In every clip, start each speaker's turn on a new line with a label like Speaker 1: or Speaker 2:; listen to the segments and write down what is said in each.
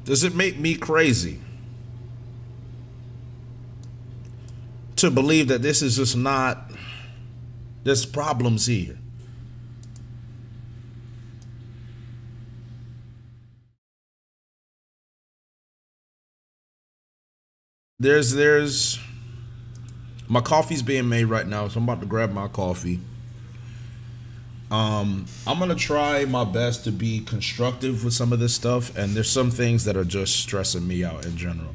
Speaker 1: Does it make me crazy to believe that this is just not, there's problems here? There's my coffee's being made right now, so I'm about to grab my coffee. I'm gonna try my best to be constructive with some of this stuff, and there's some things that are just stressing me out in general.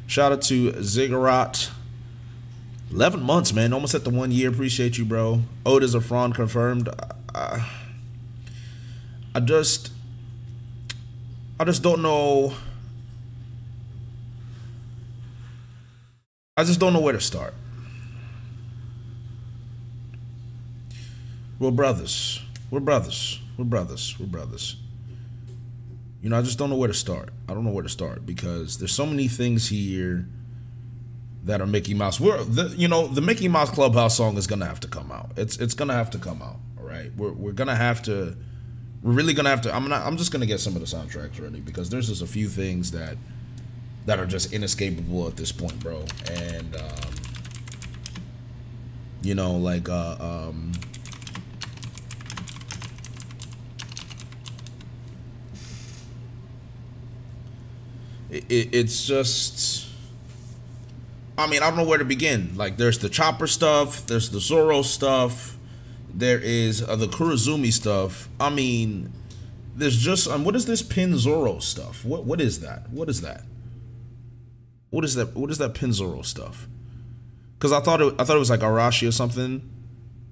Speaker 1: Shout out to Ziggurat. 11 months, man, almost at the 1 year. Appreciate you, bro. Otis of Fraud confirmed. I just don't know. I just don't know where to start. We're brothers. We're brothers. We're brothers. We're brothers. You know, I just don't know where to start. I don't know where to start because there's so many things here that are Mickey Mouse. The Mickey Mouse Clubhouse song is gonna have to come out. It's gonna have to come out. All right. We're gonna have to. We're really gonna have to. I'm just gonna get some of the soundtracks ready because there's just a few things that are just inescapable at this point, bro. And you know, like it's just, I mean, I don't know where to begin. Like, there's the Chopper stuff, there's the Zoro stuff, there is the Kurozumi stuff. I mean, there's just what is this Pin Zoro stuff? What is that? What is that? What is that? What is that Pin Zoro stuff? Because I thought it was like Arashi or something,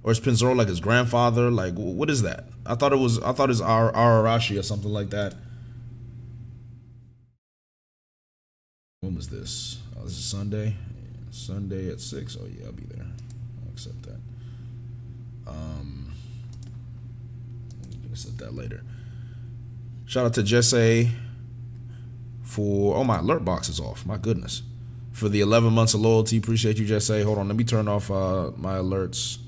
Speaker 1: or is Pin Zoro like his grandfather? Like, what is that? I thought it's Arashi or something like that. When was this? Oh, this is Sunday. Sunday at 6. Oh yeah, I'll be there. I'll accept that. I'll accept that later. Shout out to Jesse for, my alert box is off. My goodness. For the 11 months of loyalty. Appreciate you, Jesse. Hold on, let me turn off my alerts.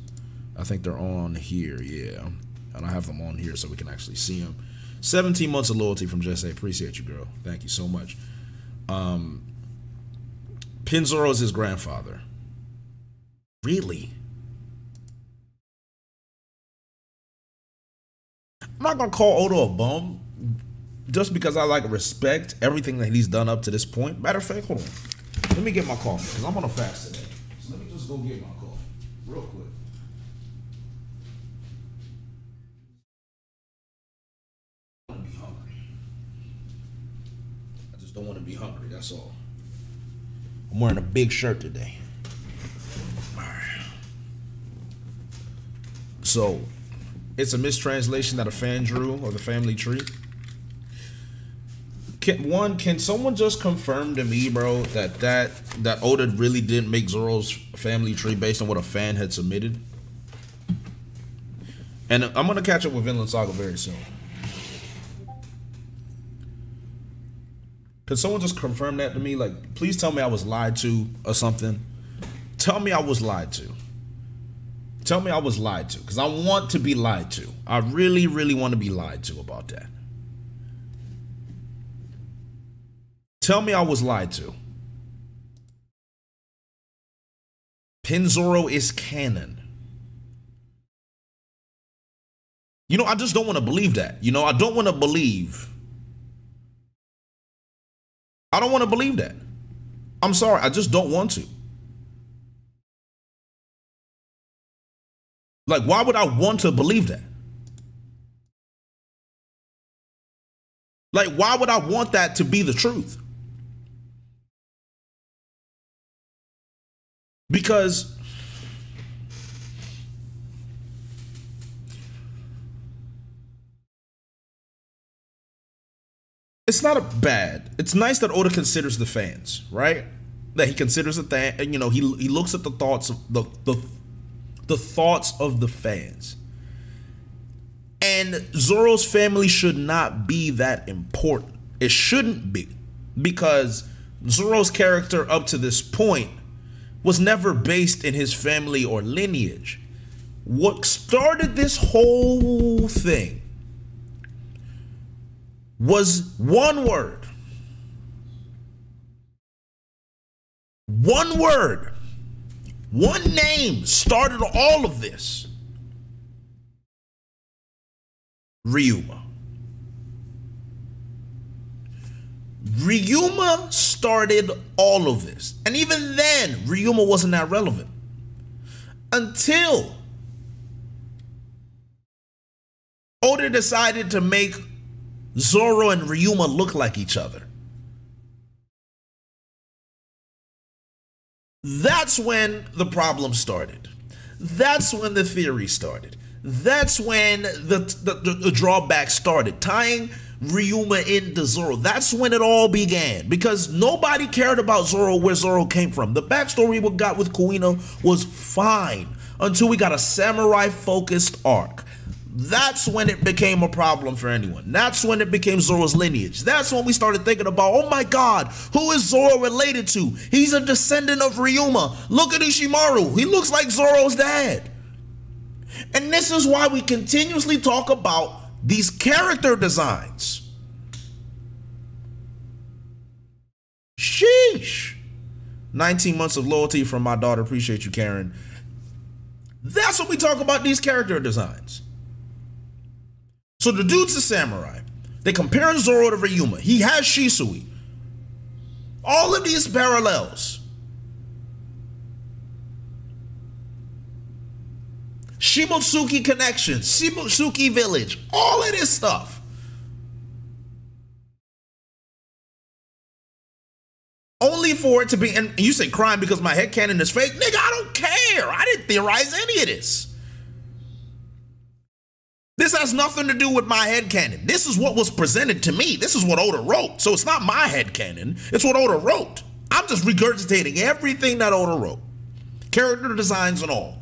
Speaker 1: I think they're on here, yeah. And I have them on here so we can actually see them. 17 months of loyalty from Jesse. Appreciate you, girl. Thank you so much. Pin Zoro is his grandfather. Really? I'm not gonna call Oda a bum just because I like respect everything that he's done up to this point. Matter of fact, hold on. Let me get my coffee because I'm on a fast today. So let me just go get my coffee real quick. I don't want to be hungry. I just don't want to be hungry. That's all. I'm wearing a big shirt today. All right. So, it's a mistranslation that a fan drew of the family tree. Can someone just confirm to me, bro, that Oda really didn't make Zoro's family tree based on what a fan had submitted? And I'm gonna catch up with Vinland Saga very soon. Can someone just confirm that to me? Like, please tell me I was lied to or something. Tell me I was lied to. Tell me I was lied to, because I want to be lied to. I really, really want to be lied to about that. Tell me I was lied to. Pin Zoro is canon. You know, I just don't want to believe that. You know, I don't want to believe. I don't want to believe that. I'm sorry, I just don't want to. Like, why would I want to believe that? Like, why would I want that to be the truth? Because it's not a bad. It's nice that Oda considers the fans, right? That he considers the thing, and you know, he looks at the thoughts of the thoughts of the fans. And Zoro's family should not be that important. It shouldn't be, because Zoro's character up to this point was never based in his family or lineage. What started this whole thing was one word. One word. One name started all of this. Ryuma. Ryuma started all of this. And even then, Ryuma wasn't that relevant. Until Oda decided to make Zoro and Ryuma look like each other. That's when the problem started. That's when the theory started. That's when the drawback started, tying Ryuma into Zoro. That's when it all began, because nobody cared about Zoro, where Zoro came from. The backstory we got with Kuina was fine until we got a samurai-focused arc. That's when it became a problem for anyone. That's when it became Zoro's lineage. That's when we started thinking about, oh my God, who is Zoro related to? He's a descendant of Ryuma. Look at Ishimaru. He looks like Zoro's dad. And this is why we continuously talk about these character designs. Sheesh. 19 months of loyalty from my daughter. Appreciate you, Karen. That's what we talk about, these character designs. So the dude's a samurai. They compare Zoro to Ryuma. He has Shisui. All of these parallels. Shimotsuki connections, Shimotsuki village, all of this stuff. Only for it to be, and you say crime because my headcanon is fake? Nigga, I don't care. I didn't theorize any of this. This has nothing to do with my headcanon. This is what was presented to me. This is what Oda wrote. So it's not my headcanon. It's what Oda wrote. I'm just regurgitating everything that Oda wrote. Character designs and all.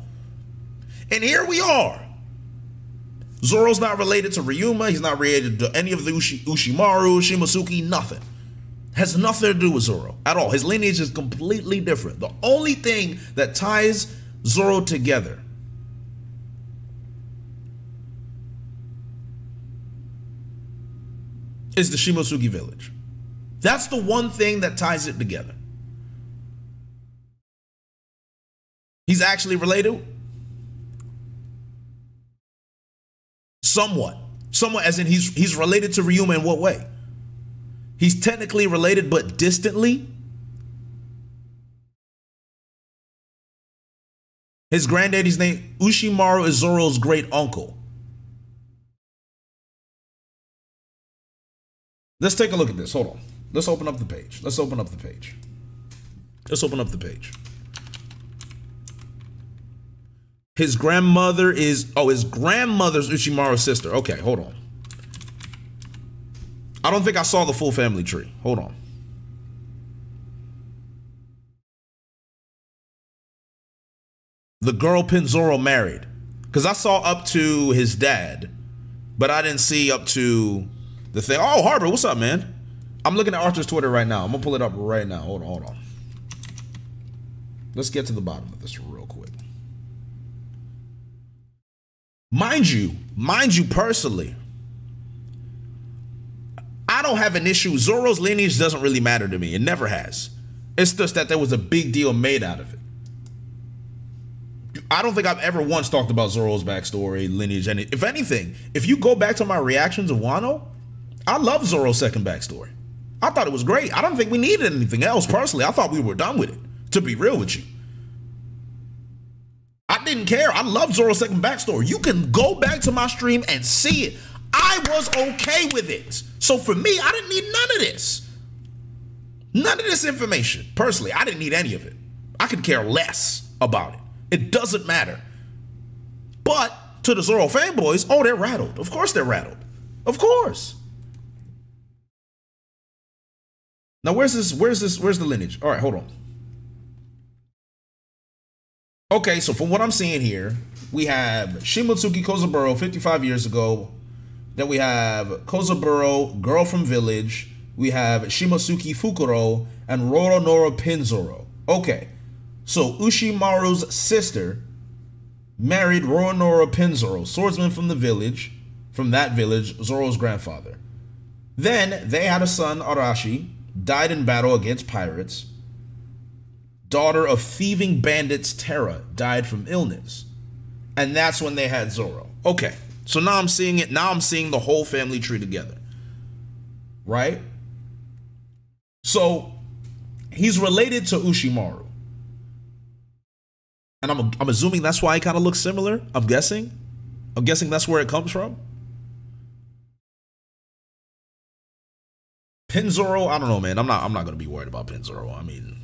Speaker 1: And here we are. Zoro's not related to Ryuma. He's not related to any of the Ushimaru, Shimotsuki, nothing. Has nothing to do with Zoro at all. His lineage is completely different. The only thing that ties Zoro together is the Shimotsuki village. That's the one thing that ties it together. He's actually related? Somewhat. Somewhat as in he's related to Ryuma in what way? He's technically related, but distantly. His granddaddy's name, Ushimaru, is Zoro's great uncle. Let's take a look at this. Hold on. Let's open up the page. Let's open up the page. Let's open up the page. His grandmother is, his grandmother's Ushimaru's sister. Okay, hold on. I don't think I saw the full family tree. Hold on. The girl Pinzoro married. Because I saw up to his dad, but I didn't see up to the thing. Oh, Harbor, what's up, man? I'm looking at Arthur's Twitter right now. I'm going to pull it up right now. Hold on. Let's get to the bottom of this real quick. Mind you personally, I don't have an issue. Zoro's lineage doesn't really matter to me. It never has. It's just that there was a big deal made out of it. I don't think I've ever once talked about Zoro's backstory, lineage, and if anything, if you go back to my reactions of Wano, I love Zoro's second backstory. I thought it was great. I don't think we needed anything else, personally. I thought we were done with it, to be real with you. I didn't care. I love Zoro's second backstory. You can go back to my stream and see it. I was okay with it. So for me, I didn't need none of this. None of this information. Personally, I didn't need any of it. I could care less about it. It doesn't matter. But to the Zoro fanboys, oh, they're rattled. Of course they're rattled. Of course. Now where's the lineage? All right, hold on. Okay, so from what I'm seeing here, we have Shimotsuki Kozaburo 55 years ago. Then we have Kozaburo, girl from village. we have Shimotsuki Fukuro and Roronoa Pinzoro. Okay, so Ushimaru's sister married Roronoa Pinzoro, swordsman from that village, Zoro's grandfather. Then they had a son, Arashi, died in battle against pirates. Daughter of thieving bandits, Terra, died from illness. And that's when they had Zoro. Okay, so now I'm seeing it. Now I'm seeing the whole family tree together. Right? So he's related to Ushimaru. And I'm assuming that's why he kind of looks similar. I'm guessing that's where it comes from. Pinzoro, I don't know, man. I'm not gonna be worried about Pinzoro. I mean,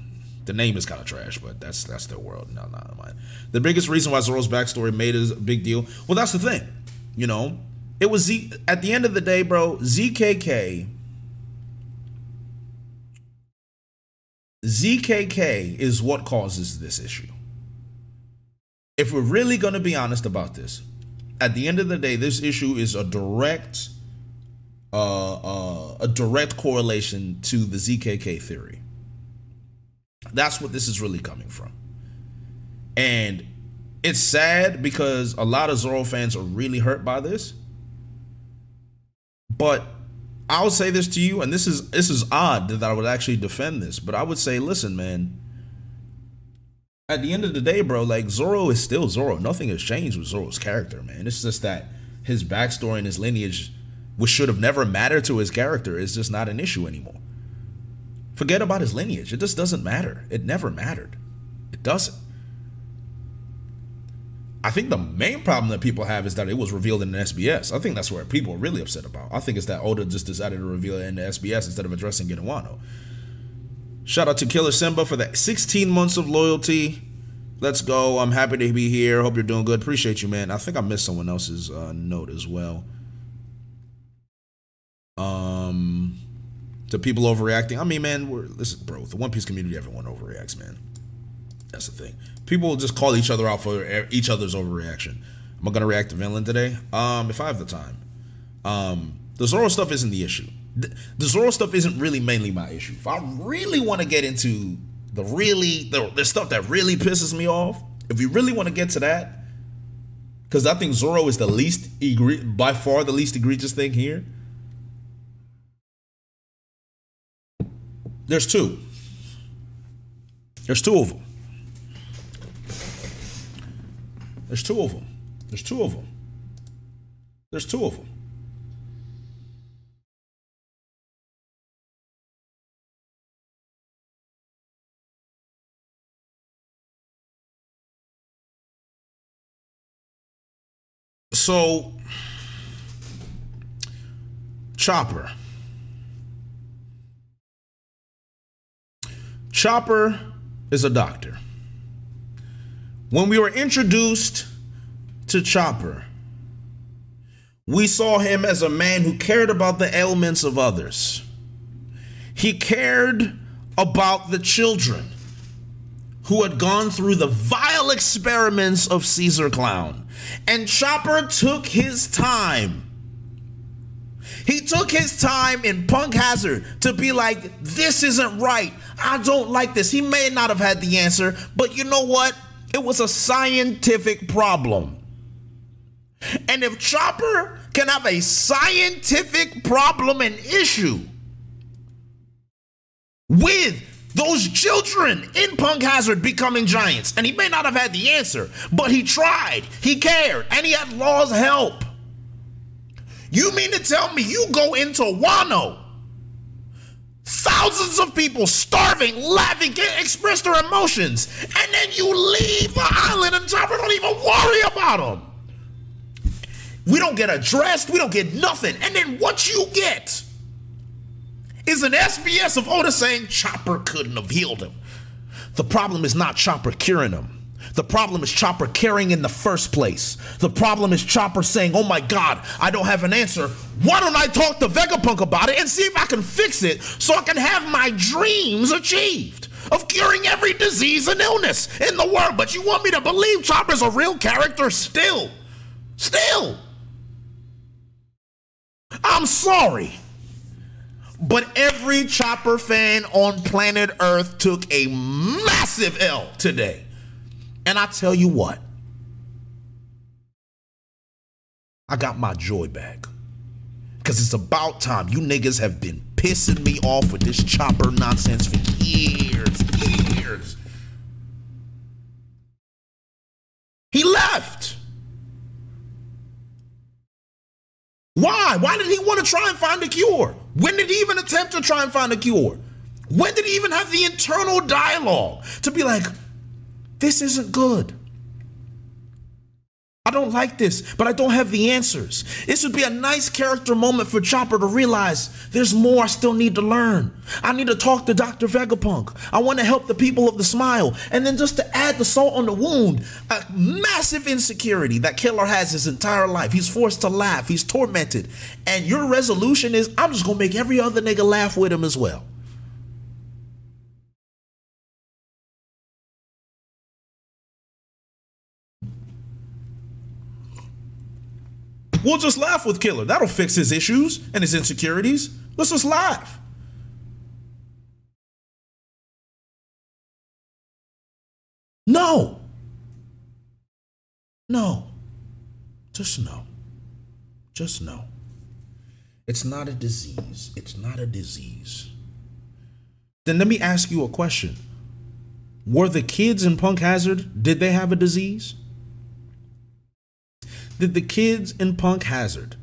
Speaker 1: the name is kind of trash, but that's their world. No, mine. The biggest reason why Zoro's backstory made it a big deal. Well, that's the thing. You know, it was at the end of the day, bro. ZKK is what causes this issue. If we're really going to be honest about this, at the end of the day, this issue is a direct correlation to the ZKK theory. That's what this is really coming from. And it's sad because a lot of Zoro fans are really hurt by this. But I'll say this to you, and this is odd that I would actually defend this, but I would say, listen, man, at the end of the day, bro, like, Zoro is still Zoro. Nothing has changed with Zoro's character, man. It's just that his backstory and his lineage, which should have never mattered to his character, is just not an issue anymore. Forget about his lineage. It just doesn't matter. It never mattered. It doesn't. I think the main problem that people have is that it was revealed in the SBS. I think that's where people are really upset about. I think it's that Oda just decided to reveal it in the SBS instead of addressing it in Wano. Shout out to Killer Simba for the 16 months of loyalty. Let's go. I'm happy to be here. Hope you're doing good. Appreciate you, man. I think I missed someone else's note as well. To people overreacting. I mean, man, listen, bro. The One Piece community, everyone overreacts, man. That's the thing. People just call each other out for each other's overreaction. Am I gonna react to Vinland today? If I have the time. The Zoro stuff isn't the issue. The Zoro stuff isn't really mainly my issue. If I really want to get into the stuff that really pisses me off, if you really want to get to that, because I think Zoro is by far the least egregious thing here. There's two. There's two of them. There's two of them. There's two of them. There's two of them. So, Chopper. Chopper is a doctor. When we were introduced to Chopper, we saw him as a man who cared about the ailments of others. He cared about the children who had gone through the vile experiments of Caesar Clown. And Chopper took his time. He took his time in Punk Hazard to be like, this isn't right. I don't like this. He may not have had the answer, but you know what? It was a scientific problem. And if Chopper can have a scientific problem and issue with those children in Punk Hazard becoming giants, and he may not have had the answer, but he tried, he cared, and he had Law's help. You mean to tell me you go into Wano, thousands of people starving, laughing, can't express their emotions, and then you leave the island and Chopper don't even worry about them? We don't get addressed, we don't get nothing, and then what you get is an SBS of Oda saying Chopper couldn't have healed him. The problem is not Chopper curing him. The problem is Chopper caring in the first place. The problem is Chopper saying, oh my God, I don't have an answer. Why don't I talk to Vegapunk about it and see if I can fix it so I can have my dreams achieved of curing every disease and illness in the world? But you want me to believe Chopper's a real character still? Still. I'm sorry. But every Chopper fan on planet Earth took a massive L today. And I tell you what, I got my joy back. Because it's about time. You niggas have been pissing me off with this Chopper nonsense for years. He left. Why? Why did he want to try and find a cure? When did he even attempt to try and find a cure? When did he even have the internal dialogue to be like, this isn't good. I don't like this, but I don't have the answers. This would be a nice character moment for Chopper to realize there's more I still need to learn. I need to talk to Dr. Vegapunk. I want to help the people of the Smile. And then just to add the salt on the wound, a massive insecurity that Killer has his entire life. He's forced to laugh. He's tormented. And your resolution is, I'm just going to make every other nigga laugh with him as well. We'll just laugh with Killer. That'll fix his issues and his insecurities. Let's just laugh. No. No. Just no. Just no. It's not a disease. It's not a disease. Then let me ask you a question. Were the kids in Punk Hazard, did they have a disease? Did the kids in Punk Hazard,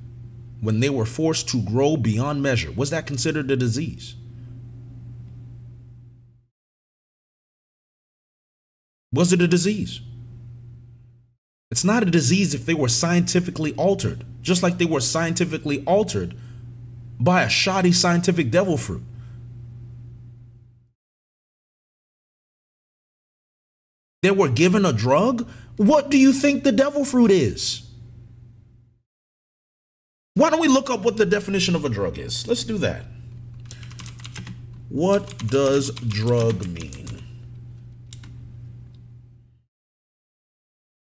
Speaker 1: when they were forced to grow beyond measure, was that considered a disease? Was it a disease? It's not a disease if they were scientifically altered, just like they were scientifically altered by a shoddy scientific devil fruit. They were given a drug? What do you think the devil fruit is? Why don't we look up what the definition of a drug is? Let's do that. What does drug mean?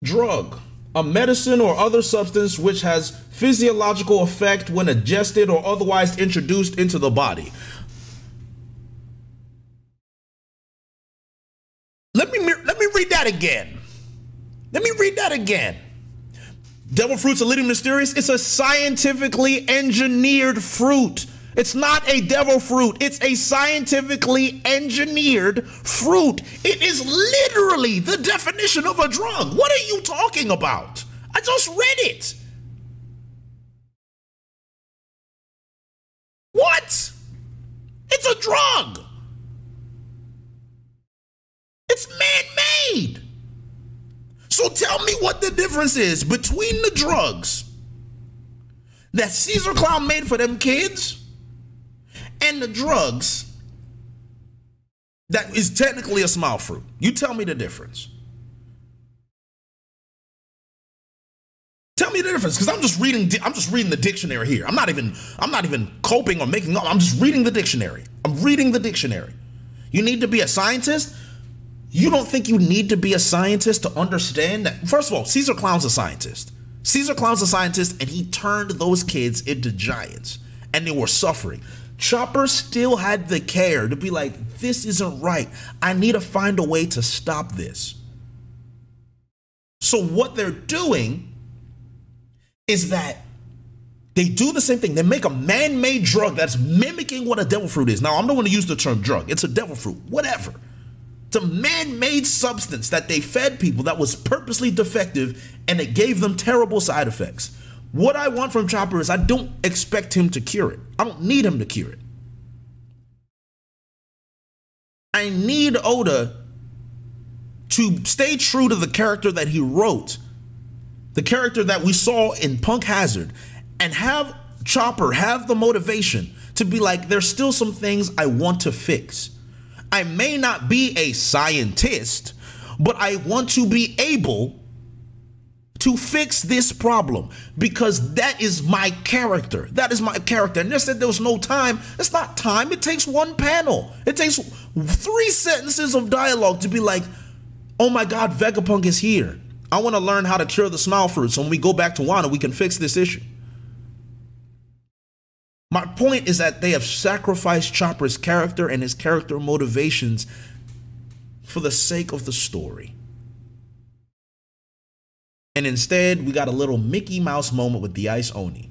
Speaker 1: Drug, a medicine or other substance which has physiological effect when ingested or otherwise introduced into the body. Let me read that again. Let me read that again. Devil fruit's a little mysterious. It's a scientifically engineered fruit. It's not a devil fruit. It's a scientifically engineered fruit. It is literally the definition of a drug. What are you talking about? I just read it. What? It's a drug. It's man-made. So tell me what the difference is between the drugs that Caesar Clown made for them kids and the drugs that is technically a smile fruit. You tell me the difference. Tell me the difference, because I'm just reading the dictionary here. I'm not even coping or making up. I'm just reading the dictionary. I'm reading the dictionary. You need to be a scientist? You don't think you need to be a scientist to understand that? First of all, Caesar Clown's a scientist. Caesar Clown's a scientist, and he turned those kids into giants, and they were suffering. Chopper still had the care to be like, this isn't right. I need to find a way to stop this. So what they're doing is that they do the same thing. They make a man-made drug that's mimicking what a devil fruit is. Now, I'm not going to use the term drug. It's a devil fruit, whatever. It's a man-made substance that they fed people that was purposely defective, and it gave them terrible side effects. What I want from Chopper is I don't expect him to cure it. I don't need him to cure it. I need Oda to stay true to the character that he wrote, the character that we saw in Punk Hazard, and have Chopper have the motivation to be like, there's still some things I want to fix. I may not be a scientist, but I want to be able to fix this problem, because that is my character. That is my character. And they said there was no time. It's not time. It takes one panel. It takes 3 sentences of dialogue to be like, oh my God, Vegapunk is here. I want to learn how to cure the smile fruit, so when we go back to Wano, we can fix this issue. My point is that they have sacrificed Chopper's character and his character motivations for the sake of the story. And instead, we got a little Mickey Mouse moment with the Ice Oni.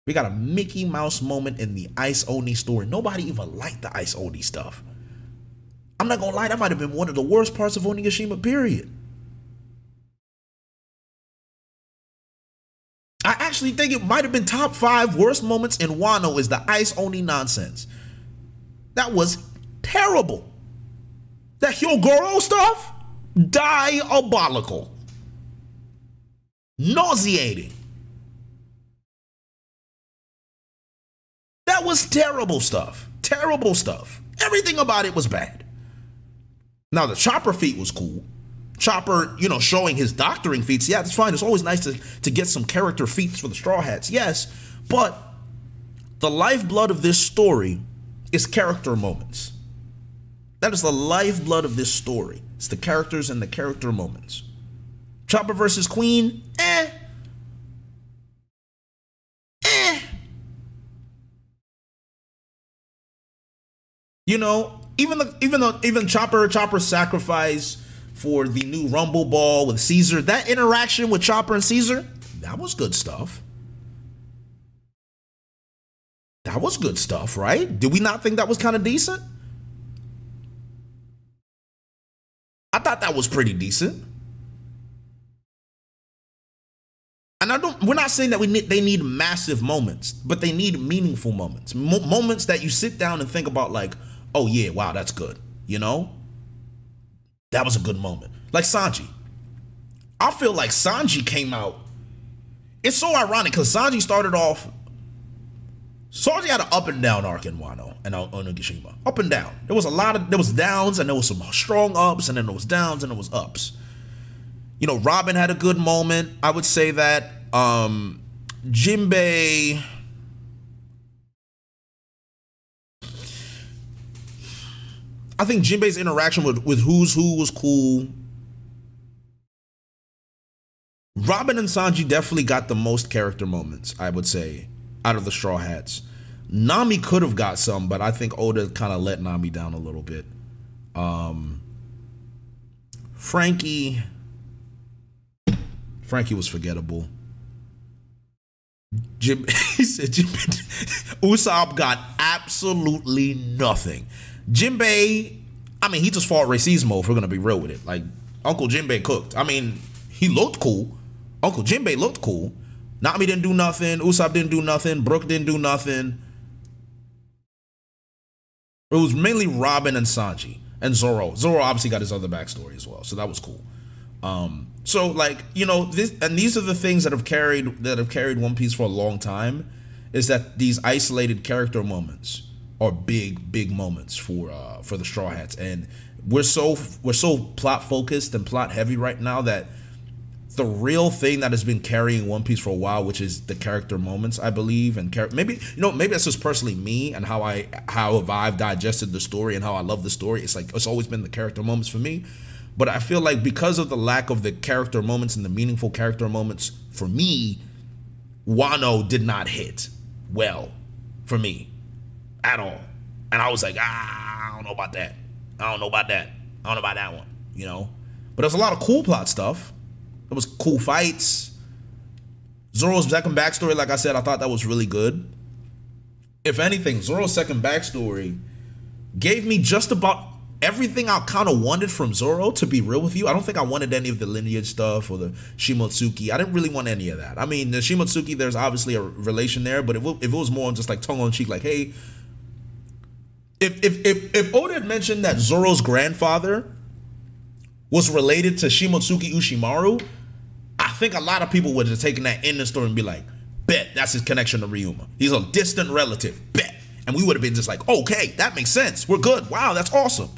Speaker 1: We got a Mickey Mouse moment in the Ice Oni story. Nobody even liked the Ice Oni stuff. I'm not gonna lie, that might have been one of the worst parts of Onigashima, period. I actually think it might have been top 5 worst moments in Wano is the Ice Oni nonsense. That was terrible. That Hyogoro stuff, diabolical. Nauseating. That was terrible stuff. Terrible stuff. Everything about it was bad. Now, the Chopper feat was cool. Chopper, you know, showing his doctoring feats. Yeah, that's fine. It's always nice to get some character feats for the Straw Hats. Yes, but the lifeblood of this story is character moments. That is the lifeblood of this story. It's the characters and the character moments. Chopper versus Queen, You know, even Chopper's sacrifice for the new Rumble Ball with Caesar, that interaction with Chopper and Caesar, that was good stuff. That was good stuff, right? Did we not think that was kind of decent? I thought that was pretty decent. And we're not saying that they need massive moments, but they need meaningful moments. Moments that you sit down and think about like, oh yeah, wow, that's good. You know? That was a good moment. Like Sanji. I feel like Sanji came out. It's so ironic because Sanji had an up and down arc in Wano and Onigashima. Up and down. There was downs and there was some strong ups and then there was downs and there was ups. You know, Robin had a good moment. I would say that. Jinbei. I think Jinbei's interaction with Who's Who was cool. Robin and Sanji definitely got the most character moments, I would say, out of the Straw Hats. Nami could have got some, but I think Oda kind of let Nami down a little bit. Frankie was forgettable. He said Usopp got absolutely nothing. Jinbei, I mean, he just fought racismo, if we're gonna be real with it. Like, Uncle Jinbei cooked. I mean, he looked cool. Uncle Jinbei looked cool. Nami didn't do nothing. Usopp didn't do nothing. Brook didn't do nothing. It was mainly Robin and Sanji and Zoro. Zoro obviously got his other backstory as well, so that was cool. So like, you know, these are the things that have carried One Piece for a long time, is that these isolated character moments are big moments for the Straw Hats, and we're so plot focused and plot heavy right now that the real thing that has been carrying One Piece for a while, which is the character moments, I believe, and maybe that's just personally me and how I've digested the story and how I love the story. It's like it's always been the character moments for me. But I feel like because of the lack of the character moments and the meaningful character moments, for me, Wano did not hit well for me at all. And I was like, I don't know about that. I don't know about that one, you know? But there's a lot of cool plot stuff. There was cool fights. Zoro's second backstory, like I said, I thought that was really good. If anything, Zoro's second backstory gave me just about everything I kind of wanted from Zoro, to be real with you. I don't think I wanted any of the lineage stuff or the Shimotsuki. I didn't really want any of that. I mean, the Shimotsuki, there's obviously a relation there, but if it was more just like tongue-in-cheek, like, hey, if Oda had mentioned that Zoro's grandfather was related to Shimotsuki Ushimaru, I think a lot of people would have taken that in the story and be like, bet, that's his connection to Ryuma. He's a distant relative, bet. And we would have been just like, okay, that makes sense. We're good. Wow, that's awesome.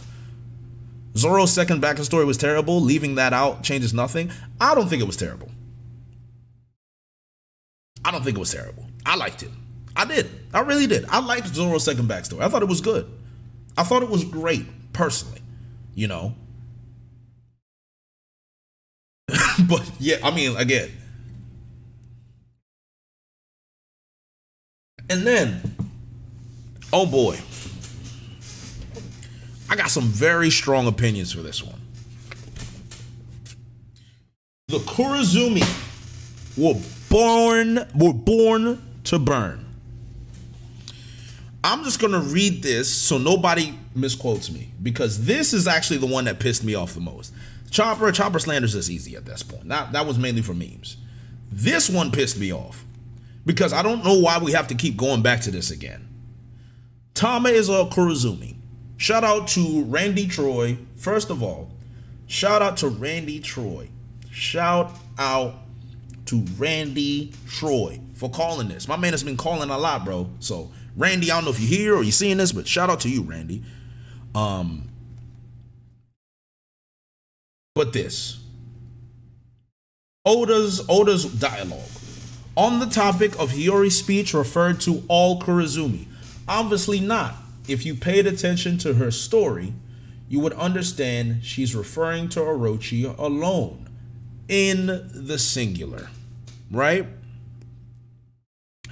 Speaker 1: Zoro's second backstory was terrible. Leaving that out changes nothing. I don't think it was terrible. I don't think it was terrible. I liked it. I did. I really did. I liked Zoro's second backstory. I thought it was good. I thought it was great, personally. You know? But, yeah, I mean, again, And then, oh boy, I got some very strong opinions for this one. The Kurozumi were born to burn. I'm just gonna read this so nobody misquotes me, because this is actually the one that pissed me off the most. Chopper slanders is easy at this point. That was mainly for memes. This one pissed me off because I don't know why we have to keep going back to this again. Tama is a Kurozumi. Shout out to Randy Troy. First of all, shout out to Randy Troy. Shout out to Randy Troy for calling this. My man has been calling a lot, bro. So Randy, I don't know if you're here or you're seeing this, but shout out to you, Randy. But this, Oda's dialogue on the topic of Hiyori's speech referred to all Kurozumi. Obviously not. If you paid attention to her story, you would understand she's referring to Orochi alone in the singular, right?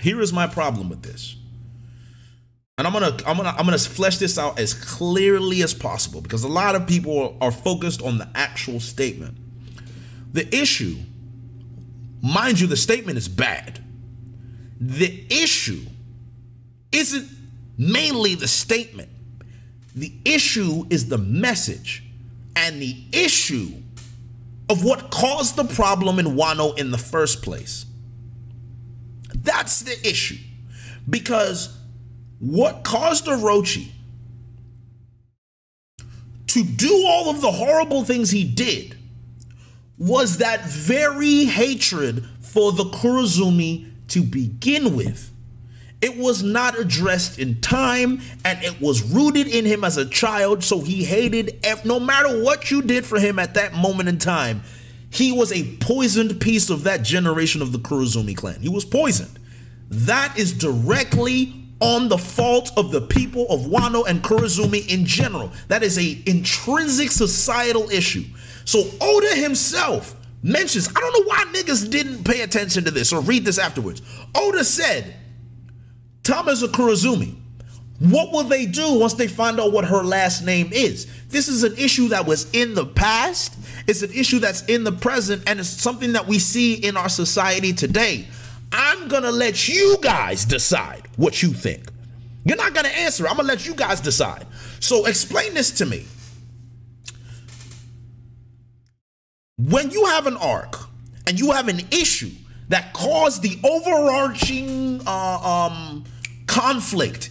Speaker 1: Here is my problem with this. And I'm gonna flesh this out as clearly as possible because a lot of people are focused on the actual statement. The issue, mind you, the statement is bad. The issue isn't mainly the statement. The issue is the message and the issue of what caused the problem in Wano in the first place. That's the issue. Because what caused Orochi to do all of the horrible things he did was that very hatred for the Kurozumi to begin with. It was not addressed in time, and it was rooted in him as a child, so he hated, no matter what you did for him at that moment in time, he was a poisoned piece of that generation of the Kurozumi clan. He was poisoned. That is directly on the fault of the people of Wano and Kurozumi in general. That is an intrinsic societal issue. So Oda himself mentions, I don't know why niggas didn't pay attention to this or read this afterwards. Oda said, Tama's a Kurozumi. What will they do once they find out what her last name is? This is an issue that was in the past. It's an issue that's in the present, and it's something that we see in our society today. I'm gonna let you guys decide what you think. You're not gonna answer. I'm gonna let you guys decide. So explain this to me. When you have an arc and you have an issue that caused the overarching conflict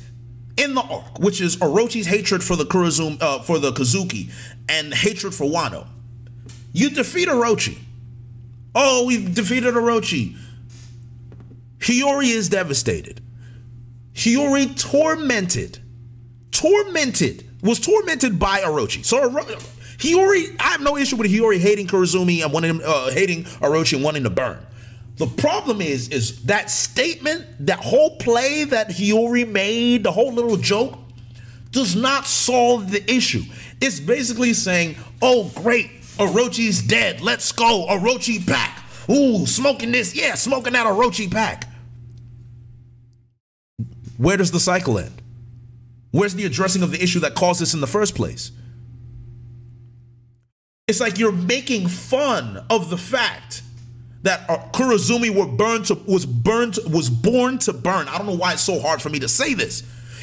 Speaker 1: in the arc, which is Orochi's hatred for the Kurozumi, for the Kozuki, and hatred for Wano, you defeat Orochi. Oh, we've defeated Orochi. Hiyori is devastated. Hiyori was tormented by Orochi. So Hiyori, I have no issue with Hiyori hating Kurozumi and wanting hating Orochi and wanting to burn. The problem is that statement, that whole play that Hiyori made, the whole little joke, does not solve the issue. It's basically saying, oh great, Orochi's dead, let's go, Orochi pack. Ooh, smoking this, yeah, smoking that Orochi pack. Where does the cycle end? Where's the addressing of the issue that caused this in the first place? It's like you're making fun of the fact that Kurozumi was born to burn. I don't know why it's so hard for me to say this.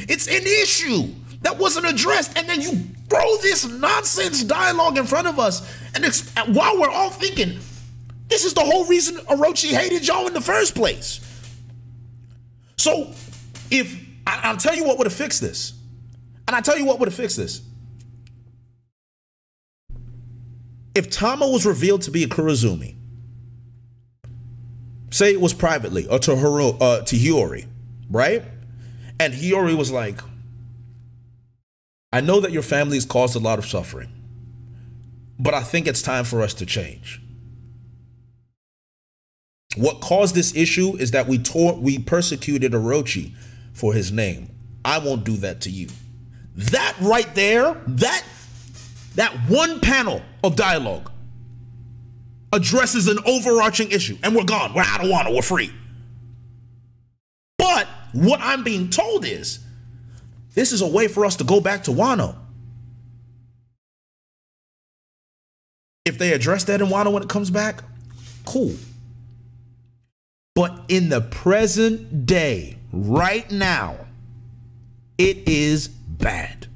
Speaker 1: It's an issue that wasn't addressed, and then you throw this nonsense dialogue in front of us, and while we're all thinking, this is the whole reason Orochi hated y'all in the first place. So, I'll tell you what would have fixed this, and I'll tell you what would have fixed this. If Tama was revealed to be a Kurozumi, say it was privately or to Hiyori, right? And Hiyori was like, I know that your family has caused a lot of suffering, but I think it's time for us to change. What caused this issue is that we persecuted Orochi for his name. I won't do that to you. That right there, that one panel of dialogue addresses an overarching issue, and we're gone. We're out of Wano. We're free. But what I'm being told is this is a way for us to go back to Wano. If they address that in Wano when it comes back, cool. But in the present day, right now, it is bad.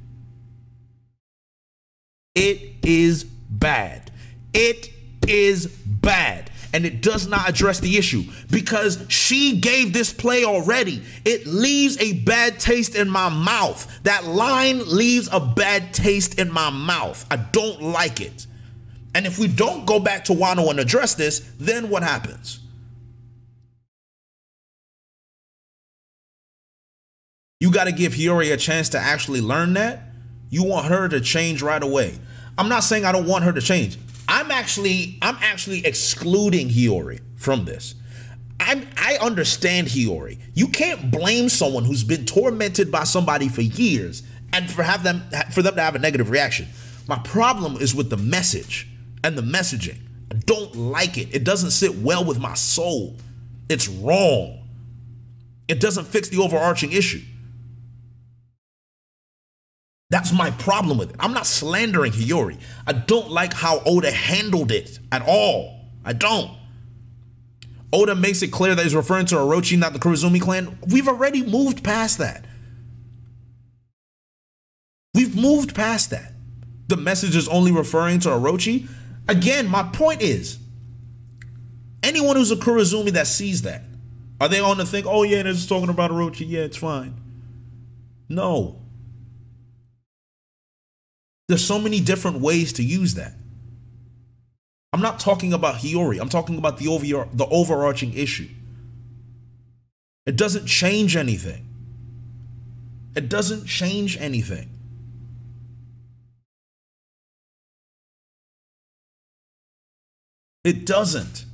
Speaker 1: It is bad. It is bad. And it does not address the issue because she gave this play already. It leaves a bad taste in my mouth. That line leaves a bad taste in my mouth. I don't like it. And if we don't go back to Wano and address this, then what happens? You got to give Hiyori a chance to actually learn that. You want her to change right away. I'm not saying I don't want her to change. I'm actually excluding Hiyori from this. I understand Hiyori. You can't blame someone who's been tormented by somebody for years and for them to have a negative reaction. My problem is with the message and the messaging. I don't like it. It doesn't sit well with my soul. It's wrong. It doesn't fix the overarching issue. That's my problem with it. I'm not slandering Hiyori. I don't like how Oda handled it at all. I don't. Oda makes it clear that he's referring to Orochi, not the Kurozumi clan. We've already moved past that. We've moved past that. The message is only referring to Orochi. Again, my point is, anyone who's a Kurozumi that sees that, are they on to think, oh yeah, they're just talking about Orochi, yeah, it's fine. No. There's so many different ways to use that. I'm not talking about Hiyori. I'm talking about the overarching issue. It doesn't change anything. It doesn't change anything. It doesn't.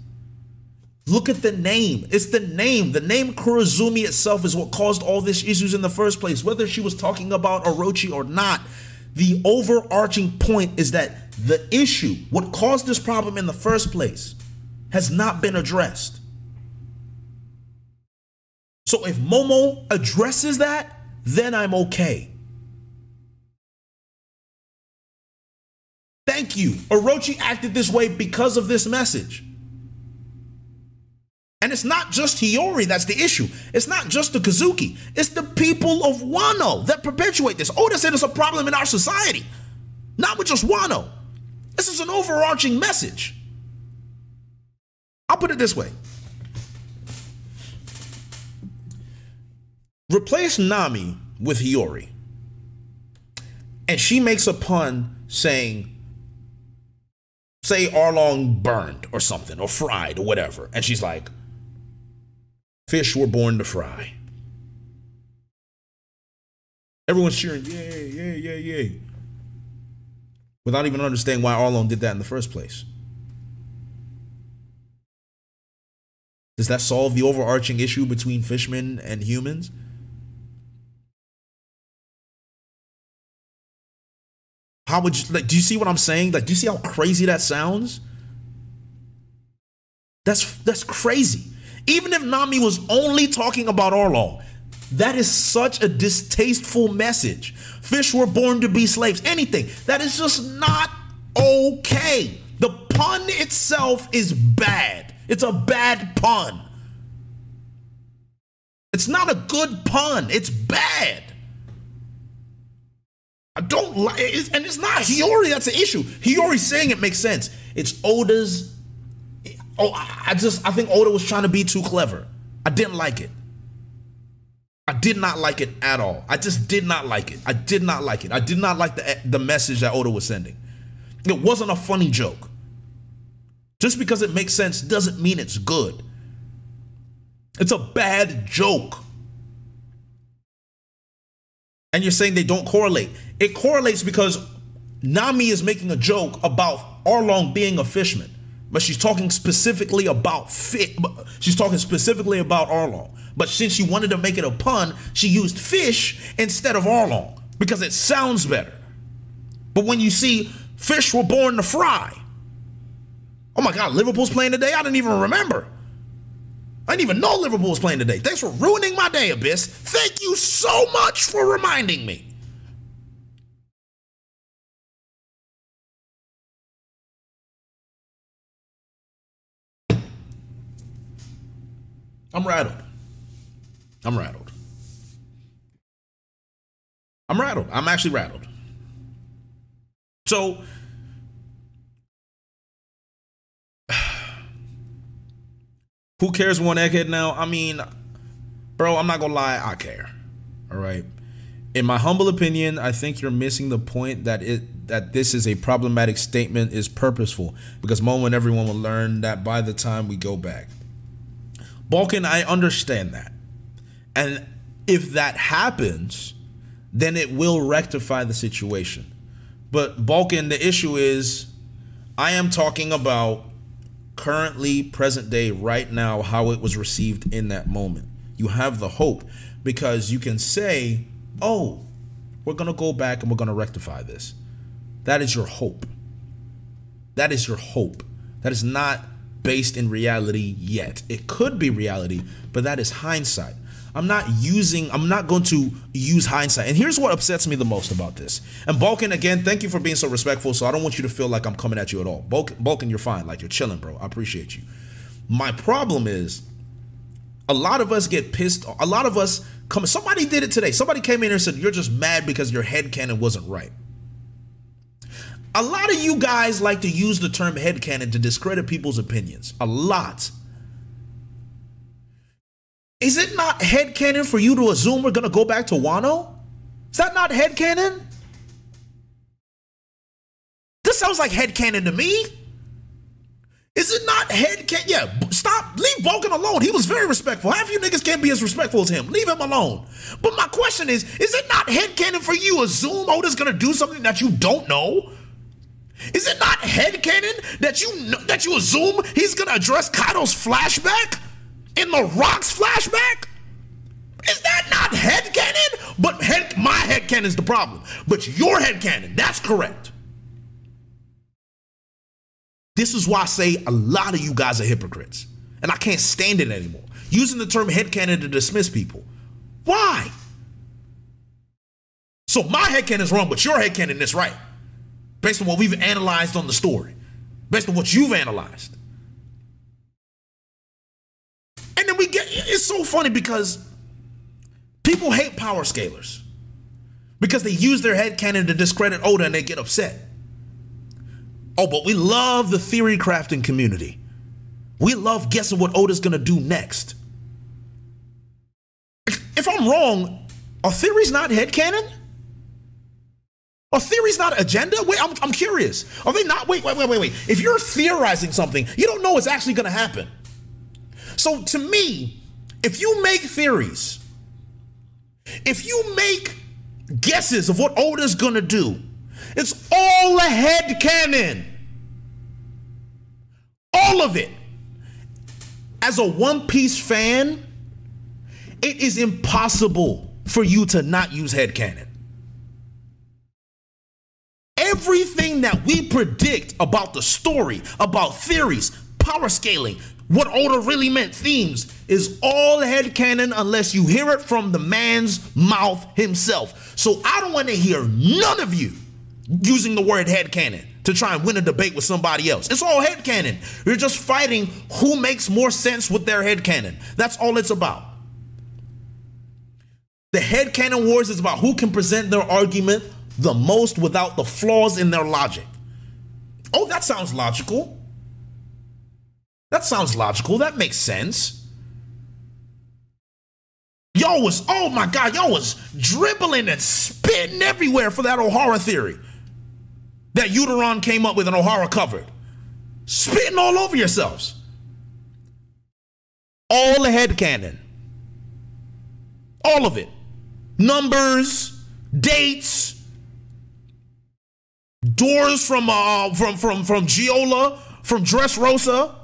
Speaker 1: Look at the name. It's the name. The name Kurozumi itself is what caused all these issues in the first place. Whether she was talking about Orochi or not, the overarching point is that the issue, what caused this problem in the first place, has not been addressed. So if Momo addresses that, then I'm okay. Thank you. Orochi acted this way because of this message. And it's not just Hiyori that's the issue. It's not just the Kazuki. It's the people of Wano that perpetuate this. Oda said it's a problem in our society, not with just Wano. This is an overarching message. I'll put it this way. Replace Nami with Hiyori, and she makes a pun saying, say Arlong burned or something, or fried or whatever. And she's like, fish were born to fry. Everyone's cheering, yay, yay, yay, yay. Without even understanding why Arlong did that in the first place. Does that solve the overarching issue between fishmen and humans? How would you, like, do you see what I'm saying? Like, do you see how crazy that sounds? That's crazy. Even if Nami was only talking about Arlong, that is such a distasteful message. Fish were born to be slaves, anything. That is just not okay. The pun itself is bad. It's a bad pun. It's not a good pun. It's bad. I don't like it, and it's not Hiyori that's the issue. Hiyori saying it makes sense. It's Oda's. Oh, I think Oda was trying to be too clever. I didn't like it. I did not like it at all. I just did not like it. I did not like it. I did not like the message that Oda was sending. It wasn't a funny joke. Just because it makes sense doesn't mean it's good. It's a bad joke. And you're saying they don't correlate. It correlates because Nami is making a joke about Arlong being a fishman, but she's talking specifically about she's talking specifically about Arlong. But since she wanted to make it a pun, she used fish instead of Arlong because it sounds better. But when you see fish were born to fry, oh my God, Liverpool's playing today? I didn't even remember. I didn't even know Liverpool was playing today. Thanks for ruining my day, Abyss. Thank you so much for reminding me. I'm rattled. I'm actually rattled. So, who cares one egghead now? I mean, bro, I'm not gonna lie, I care. All right. In my humble opinion, I think you're missing the point that this is a problematic statement is purposeful, because moment everyone will learn that by the time we go back. Balkan, I understand that. And if that happens, then it will rectify the situation. But Balkan, the issue is, I am talking about currently, present day, right now, how it was received in that moment. You have the hope, because you can say, oh, we're going to go back and we're going to rectify this. That is your hope. That is your hope. That is not based in reality yet. It could be reality, but that is hindsight. I'm not going to use hindsight. And here's what upsets me the most about this. And Balkan, again, thank you for being so respectful. So I don't want you to feel like I'm coming at you at all. Balkan, you're fine. Like, you're chilling, bro. I appreciate you. My problem is, a lot of us get pissed. A lot of us come. Somebody did it today. Somebody came in and said, you're just mad because your headcanon wasn't right. A lot of you guys like to use the term headcanon to discredit people's opinions. A lot. Is it not headcanon for you to assume we're going to go back to Wano? Is that not headcanon? This sounds like headcanon to me. Is it not headcanon? Yeah, stop. Leave Vulcan alone. He was very respectful. Half of you niggas can't be as respectful as him. Leave him alone. But my question is it not headcanon for you to assume Oda's going to do something that you don't know? Is it not headcanon that you assume he's going to address Kaido's flashback in the Rock's flashback? Is that not headcanon? But my headcanon is the problem. But your headcanon, that's correct. This is why I say a lot of you guys are hypocrites. And I can't stand it anymore. Using the term headcanon to dismiss people. Why? So my headcanon is wrong, but your headcanon is right. Based on what we've analyzed on the story. Based on what you've analyzed. And then it's so funny because people hate power scalers. Because they use their headcanon to discredit Oda and they get upset. Oh, but we love the theory crafting community. We love guessing what Oda's gonna do next. If I'm wrong, are theories not headcanon? Are theories not agenda? Wait, I'm curious. Are they not? Wait. If you're theorizing something, you don't know what's actually gonna happen. So to me, if you make theories, if you make guesses of what Oda's gonna do, it's all a headcanon. All of it. As a One Piece fan, it is impossible for you to not use headcanon. Everything that we predict about the story, about theories, power scaling, what Oda really meant, themes, is all headcanon unless you hear it from the man's mouth himself. So I don't want to hear none of you using the word headcanon to try and win a debate with somebody else. It's all headcanon. You're just fighting who makes more sense with their headcanon. That's all it's about. The headcanon wars is about who can present their argument the most without the flaws in their logic. Oh, that sounds logical. That sounds logical. That makes sense. Y'all was, oh my God, y'all was dribbling and spitting everywhere for that O'Hara theory that Uteron came up with and O'Hara covered. Spitting all over yourselves. All the headcanon. All of it. Numbers, dates, doors from Giola, from Dressrosa.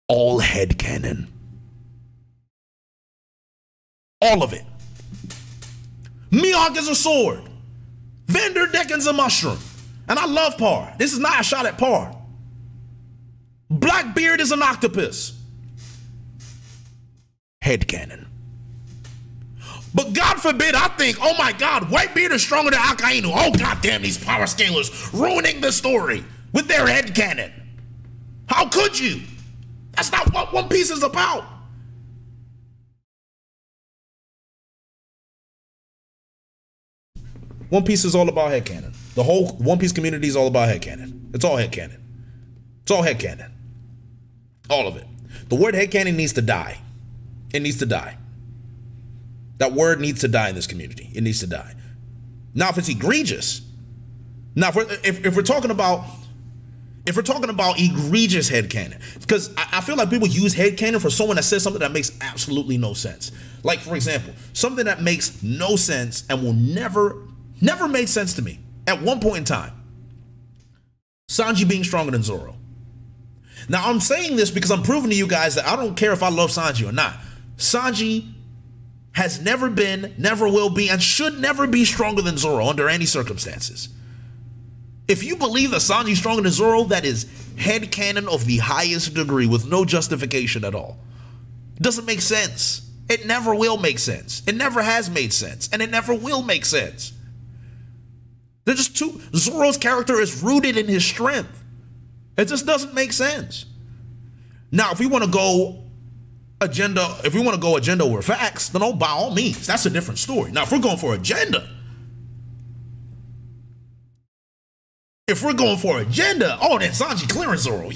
Speaker 1: All headcanon. All of it. Mihawk is a sword. Vanderdecken's a mushroom. And I love Par. This is not a shot at Par. Blackbeard is an octopus. Headcanon. But God forbid I think, oh my God, Whitebeard is stronger than Akainu. Oh God damn, these power scalers ruining the story with their headcanon. How could you? That's not what One Piece is about. One Piece is all about headcanon. The whole One Piece community is all about headcanon. It's all headcanon. It's all headcanon. All of it. The word headcanon needs to die. It needs to die. That word needs to die in this community. It needs to die. Now, if it's egregious, now if we're talking about egregious headcanon, because I feel like people use headcanon for someone that says something that makes absolutely no sense. Like, for example, something that makes no sense and will never made sense to me at one point in time. Sanji being stronger than Zoro. Now, I'm saying this because I'm proving to you guys that I don't care if I love Sanji or not. Sanji has never been, never will be, and should never be stronger than Zoro under any circumstances. If you believe that Sanji is stronger than Zoro, that is headcanon of the highest degree with no justification at all. It doesn't make sense. It never will make sense. It never has made sense, and it never will make sense. They're just too, Zoro's character is rooted in his strength. It just doesn't make sense. Now, if we want to go agenda over facts, then by all means, that's a different story. Now, if we're going for agenda, oh, then Sanji clearing Zoro.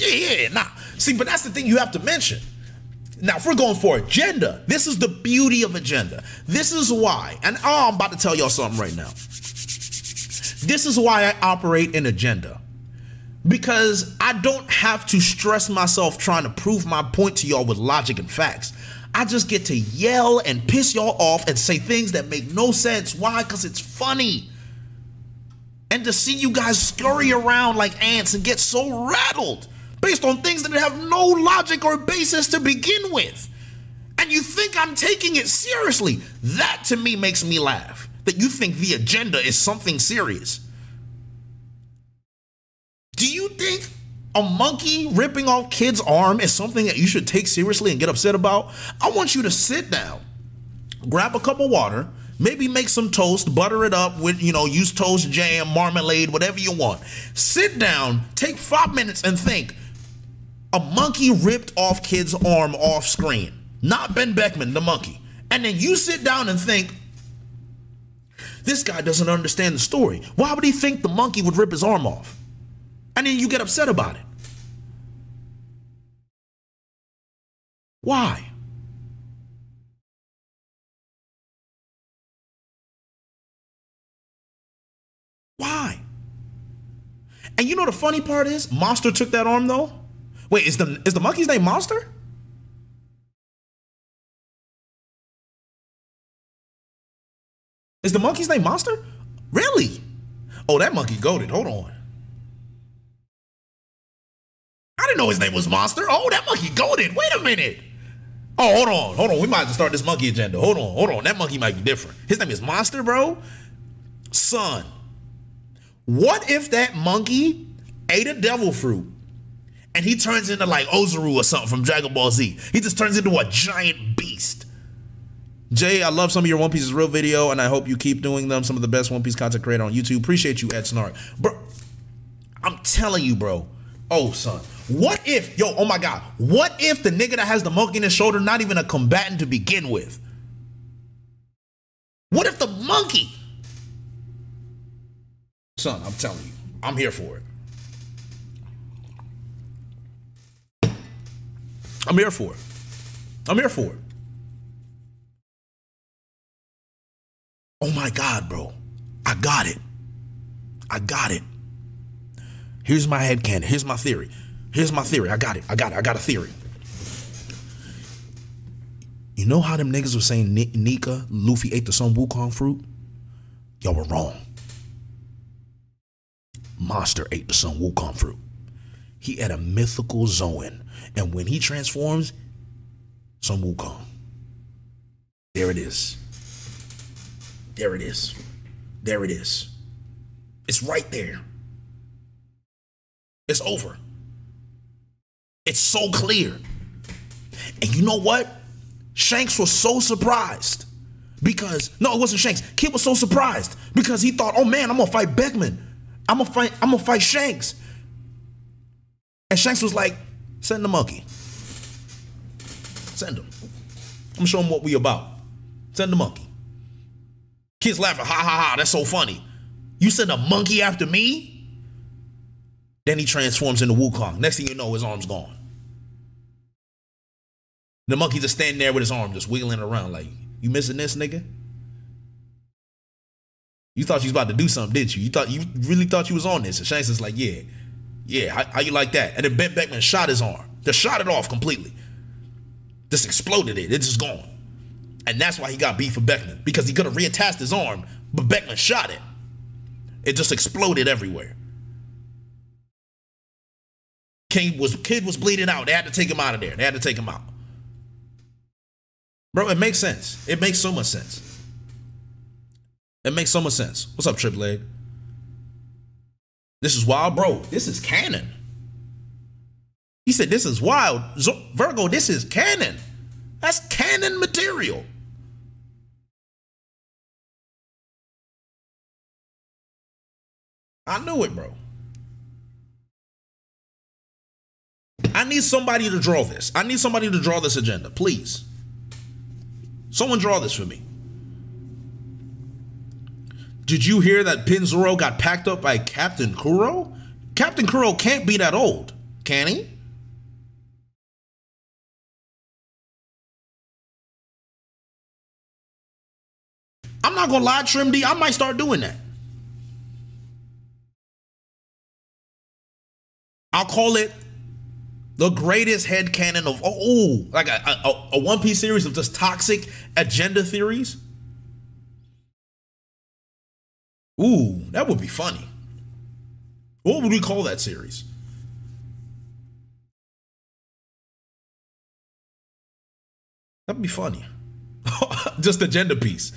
Speaker 1: Nah. See, but that's the thing you have to mention. Now, if we're going for agenda, this is the beauty of agenda. This is why, and I'm about to tell y'all something right now. This is why I operate in agenda. Because I don't have to stress myself trying to prove my point to y'all with logic and facts. I just get to yell and piss y'all off and say things that make no sense. Why? Because it's funny. And to see you guys scurry around like ants and get so rattled based on things that have no logic or basis to begin with. And you think I'm taking it seriously. That to me makes me laugh. That you think the agenda is something serious. Do you think a monkey ripping off kid's arm is something that you should take seriously and get upset about? I want you to sit down, grab a cup of water, maybe make some toast, butter it up with, use toast, jam, marmalade, whatever you want. Sit down, take 5 minutes and think, a monkey ripped off kid's arm off screen, not Ben Beckman, the monkey. And then you sit down and think, this guy doesn't understand the story. Why would he think the monkey would rip his arm off? And then you get upset about it. Why? Why? And you know the funny part is, Monster took that arm though? Wait, is the monkey's name Monster? Is the monkey's name Monster? Really? Oh, that monkey goated. Hold on. I didn't know his name was Monster. Oh, that monkey goated. Wait a minute. Oh, hold on. We might have to start this monkey agenda. Hold on. That monkey might be different. His name is Monster, bro. Son, what if that monkey ate a devil fruit and he turns into like Ozaru or something from Dragon Ball Z? He just turns into a giant beast. Jay, I love some of your One Piece is Real video, and I hope you keep doing them. Some of the best One Piece content creator on YouTube. Appreciate you, Ed Snark. Bro, I'm telling you, bro. Oh, son. What if, oh my God, what if the nigga that has the monkey in his shoulder not even a combatant to begin with? What if the monkey? Son, I'm telling you, I'm here for it. I'm here for it. Oh my God, bro. I got it. Here's my headcanon. Here's my theory. I got it. I got a theory. You know how them niggas were saying Nika, Luffy ate the Sun Wukong fruit? Y'all were wrong. Monster ate the Sun Wukong fruit. He had a mythical Zoan. And when he transforms, Sun Wukong. There it is. It's right there. It's over. It's so clear. And you know what? Shanks was so surprised because, no, it wasn't Shanks. Kid was so surprised because he thought, oh man, I'm gonna fight Beckman. I'm gonna fight Shanks. And Shanks was like, send the monkey. Send him. I'm gonna show him what we about. Send the monkey. Kids laughing, ha ha ha, that's so funny. You send a monkey after me? Then he transforms into Wukong. Next thing you know, his arm's gone. The monkey just standing there with his arm just wiggling around like, you missing this, nigga? You thought you was about to do something, didn't you? You really thought you was on this. And Shanks is like, yeah, how you like that? And then Ben Beckman shot his arm. Just shot it off completely. Just exploded it. It's just gone. And that's why he got beef for Beckman, because he could have reattached his arm, but Beckman shot it. It just exploded everywhere. Kid was bleeding out. They had to take him out of there. They had to take him out. Bro, it makes sense. It makes so much sense. It makes so much sense. What's up, Trip Leg? This is wild, bro. This is canon. He said this is wild. Virgo, this is canon. That's canon material. I knew it, bro. I need somebody to draw this. I need somebody to draw this agenda, please. Someone draw this for me. Did you hear that Pinzoro got packed up by Captain Kuro? Captain Kuro can't be that old, can he? I'm not gonna lie, Trim D, I might start doing that. I'll call it the greatest headcanon of, like a One Piece series of just toxic agenda theories. Ooh, that would be funny. What would we call that series? That'd be funny. Just agenda piece.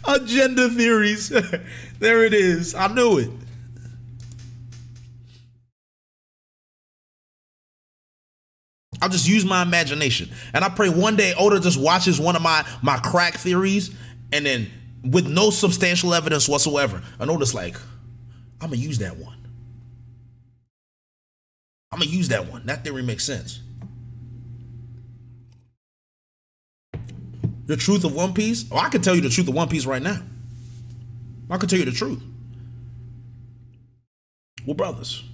Speaker 1: Agenda theories. There it is. I knew it. I'll just use my imagination. And I pray one day Oda just watches one of my crack theories, and then with no substantial evidence whatsoever, and Oda's like, I'm gonna use that one. I'm gonna use that one. That theory makes sense. The truth of One Piece? Oh, I can tell you the truth of One Piece right now. I can tell you the truth. We're brothers.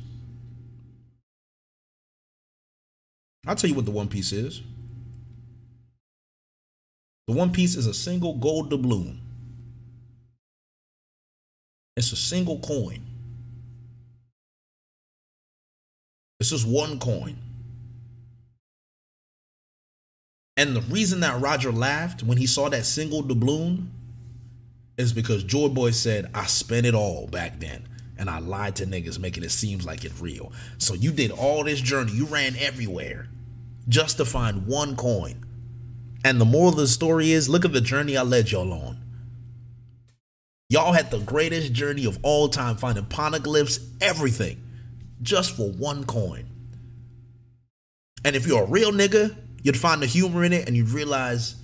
Speaker 1: I'll tell you what the One Piece is. The One Piece is a single gold doubloon. It's a single coin. It's just one coin. And the reason that Roger laughed when he saw that single doubloon is because Joy Boy said, I spent it all back then. And I lied to niggas, making it seem like it's real. So you did all this journey. You ran everywhere just to find one coin. And the moral of the story is, look at the journey I led y'all on. Y'all had the greatest journey of all time, finding poneglyphs, everything, just for one coin. And if you're a real nigga, you'd find the humor in it, and you'd realize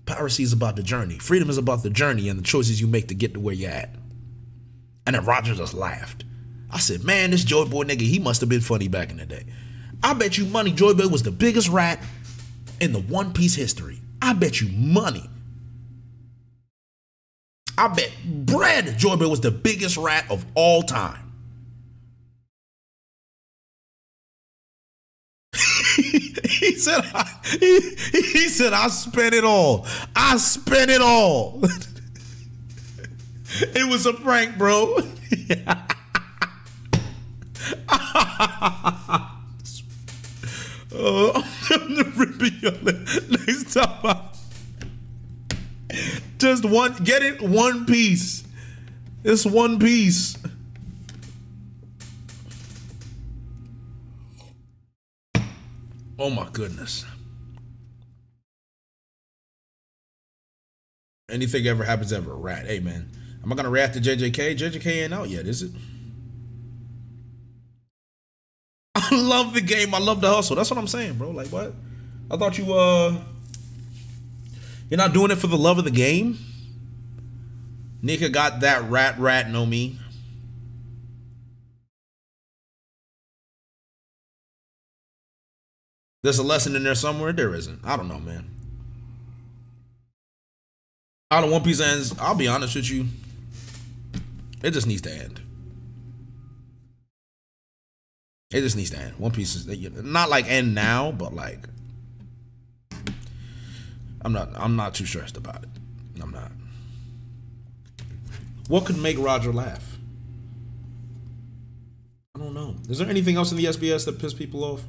Speaker 1: piracy is about the journey. Freedom is about the journey and the choices you make to get to where you're at. And then Roger just laughed. I said, man, this Joy Boy nigga, he must have been funny back in the day. I bet you money Joy Boy was the biggest rat in the One Piece history. I bet you money. I bet bread Joy Boy was the biggest rat of all time. He said, I spent it all. I spent it all. It was a prank, bro. I'm ripping your next time. Just one, get it? One piece. It's one piece. Oh my goodness. Anything ever happens ever, rat. Hey man, am I gonna react to JJK? JJK ain't out yet, is it? love the game. I love the hustle. That's what I'm saying, bro. Like, what? I thought you're not doing it for the love of the game. Nigga got that rat know me. There's a lesson in there somewhere. There isn't. I don't know, man. Out of One Piece ends, I'll be honest with you. It just needs to end. It just needs to end. One Piece is not like end now, but like I'm not too stressed about it. I'm not. What could make Roger laugh? I don't know. Is there anything else in the SBS that pissed people off?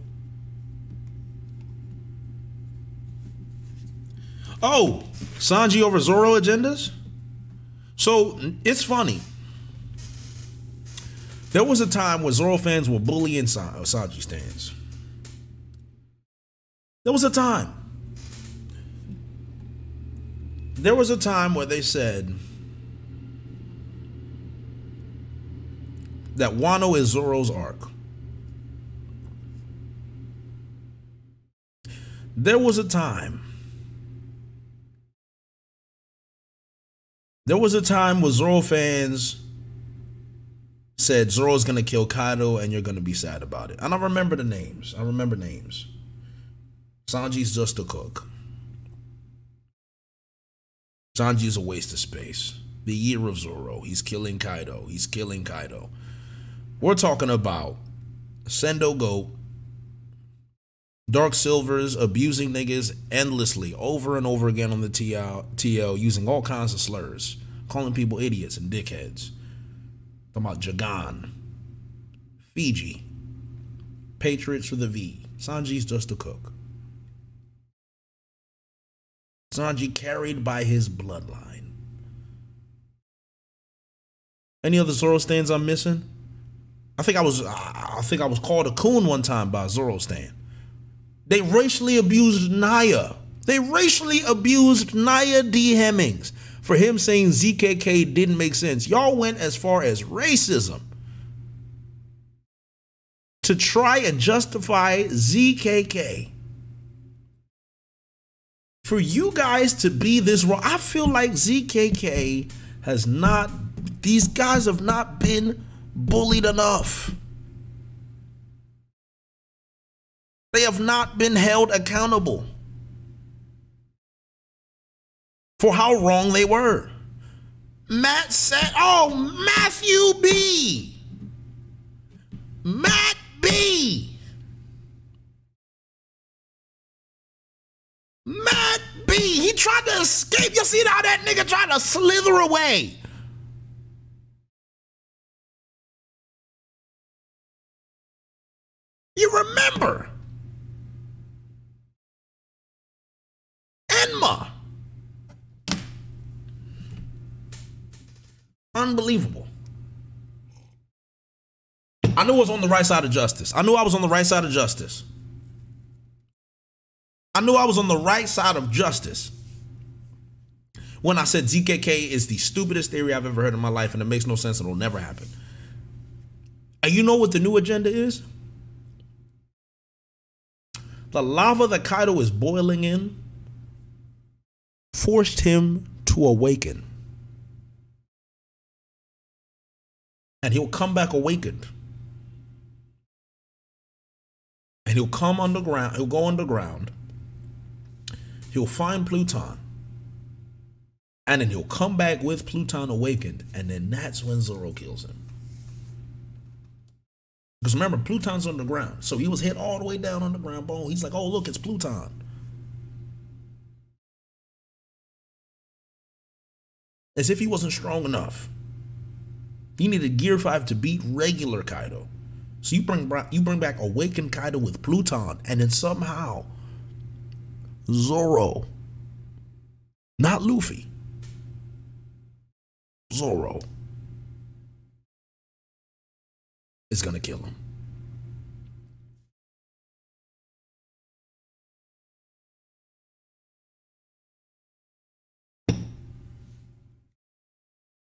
Speaker 1: Oh, Sanji over Zoro agendas? So, it's funny. There was a time where Zoro fans were bullying Sanji stands. There was a time. There was a time where they said that Wano is Zoro's arc. There was a time. There was a time where Zoro fans said Zoro's gonna kill Kaido and you're gonna be sad about it. And I remember the names. I remember names. Sanji's just a cook. Sanji's a waste of space. The year of Zoro. He's killing Kaido. He's killing Kaido. We're talking about Sendo Goat, Dark Silvers abusing niggas endlessly over and over again on the TL using all kinds of slurs, calling people idiots and dickheads. Talking about Jagan, Fiji, Patriots with a V. Sanji's just a cook. Sanji carried by his bloodline. Any other Zoro stands I'm missing? I think I was called a coon one time by a Zoro stan. They racially abused Naya. They racially abused Naya D. Hemmings for him saying ZKK didn't make sense. Y'all went as far as racism to try and justify ZKK. For you guys to be this wrong, I feel like ZKK has not, these guys have not been bullied enough. They have not been held accountable for how wrong they were. Matt said, oh, Matthew B. Matt B. Matt B. He tried to escape. You see how that nigga tried to slither away. You remember. Enma. Unbelievable. I knew I was on the right side of justice. I knew I was on the right side of justice. I knew I was on the right side of justice when I said ZKK is the stupidest theory I've ever heard in my life and it makes no sense and it'll never happen. And you know what the new agenda is? The lava that Kaido is boiling in forced him to awaken. And he'll come back awakened. And he'll come underground, he'll go underground. He'll find Pluton. And then he'll come back with Pluton awakened. And then that's when Zoro kills him. Because remember, Pluton's underground. So he was hit all the way down underground bone. He's like, oh, look, it's Pluton. As if he wasn't strong enough. He needed Gear 5 to beat regular Kaido. So you bring back awakened Kaido with Pluton. And then somehow Zoro, not Luffy, Zoro is gonna kill him.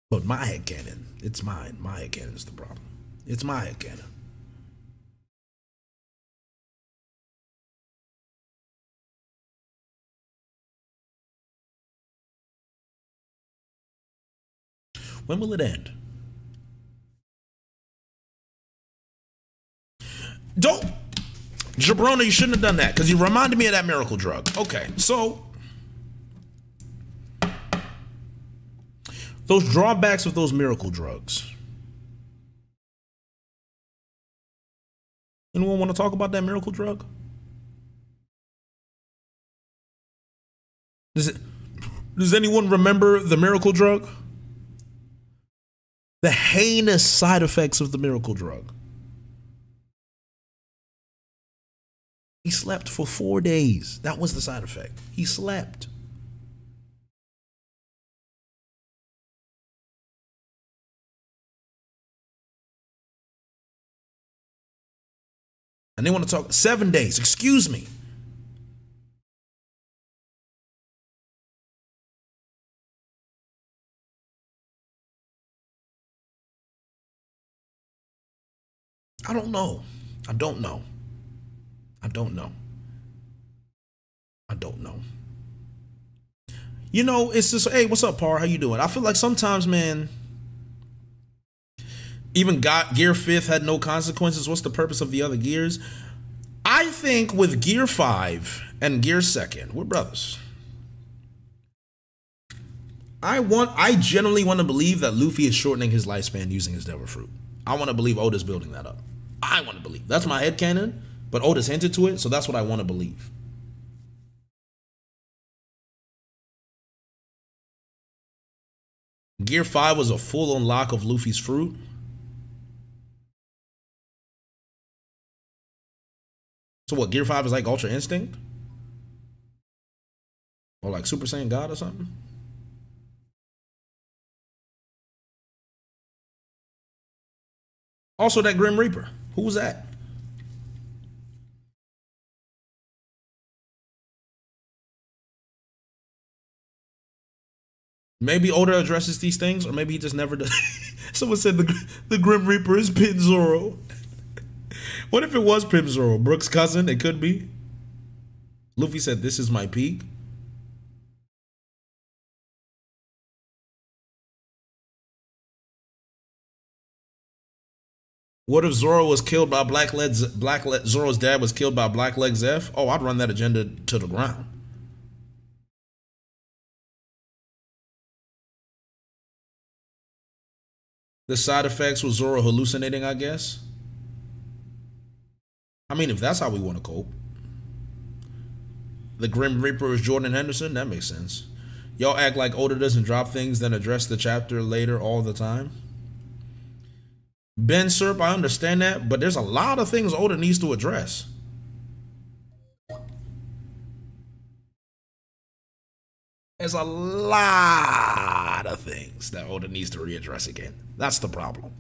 Speaker 1: But my headcanon, it's mine. My headcanon is the problem. It's my headcanon. When will it end? Don't, Jabrona, you shouldn't have done that because you reminded me of that miracle drug. Okay, so those drawbacks of those miracle drugs. Anyone want to talk about that miracle drug? Does anyone remember the miracle drug? The heinous side effects of the miracle drug. He slept for 4 days. That was the side effect. He slept. And they want to talk 7 days. Excuse me. I don't know. I don't know. I don't know. I don't know. You know, it's just, hey, what's up, Par? How you doing? I feel like sometimes, man, even Gear 5th had no consequences. What's the purpose of the other gears? I think with Gear 5 and Gear 2nd, we're brothers. I generally want to believe that Luffy is shortening his lifespan using his Devil Fruit. I want to believe Oda's building that up. I want to believe. That's my headcanon, but Oda's hinted to it, so that's what I want to believe. Gear 5 was a full unlock of Luffy's fruit. So what, Gear 5 is like Ultra Instinct? Or like Super Saiyan God or something? Also that Grim Reaper. Who was that? Maybe Oda addresses these things, or maybe he just never does. Someone said the Grim Reaper is Pin Zoro. What if it was Pin Zoro? Brooks' cousin? It could be. Luffy said, "This is my peak." What if Zoro was killed by Zoro's dad was killed by Blackleg Zeph? Oh, I'd run that agenda to the ground. The side effects was Zoro hallucinating, I guess. I mean, if that's how we want to cope. The Grim Reaper is Jordan Henderson. That makes sense. Y'all act like Oda doesn't drop things, then address the chapter later all the time. Ben Serp, I understand that, but there's a lot of things Oda needs to address. There's a lot of things that Oda needs to readdress again. That's the problem.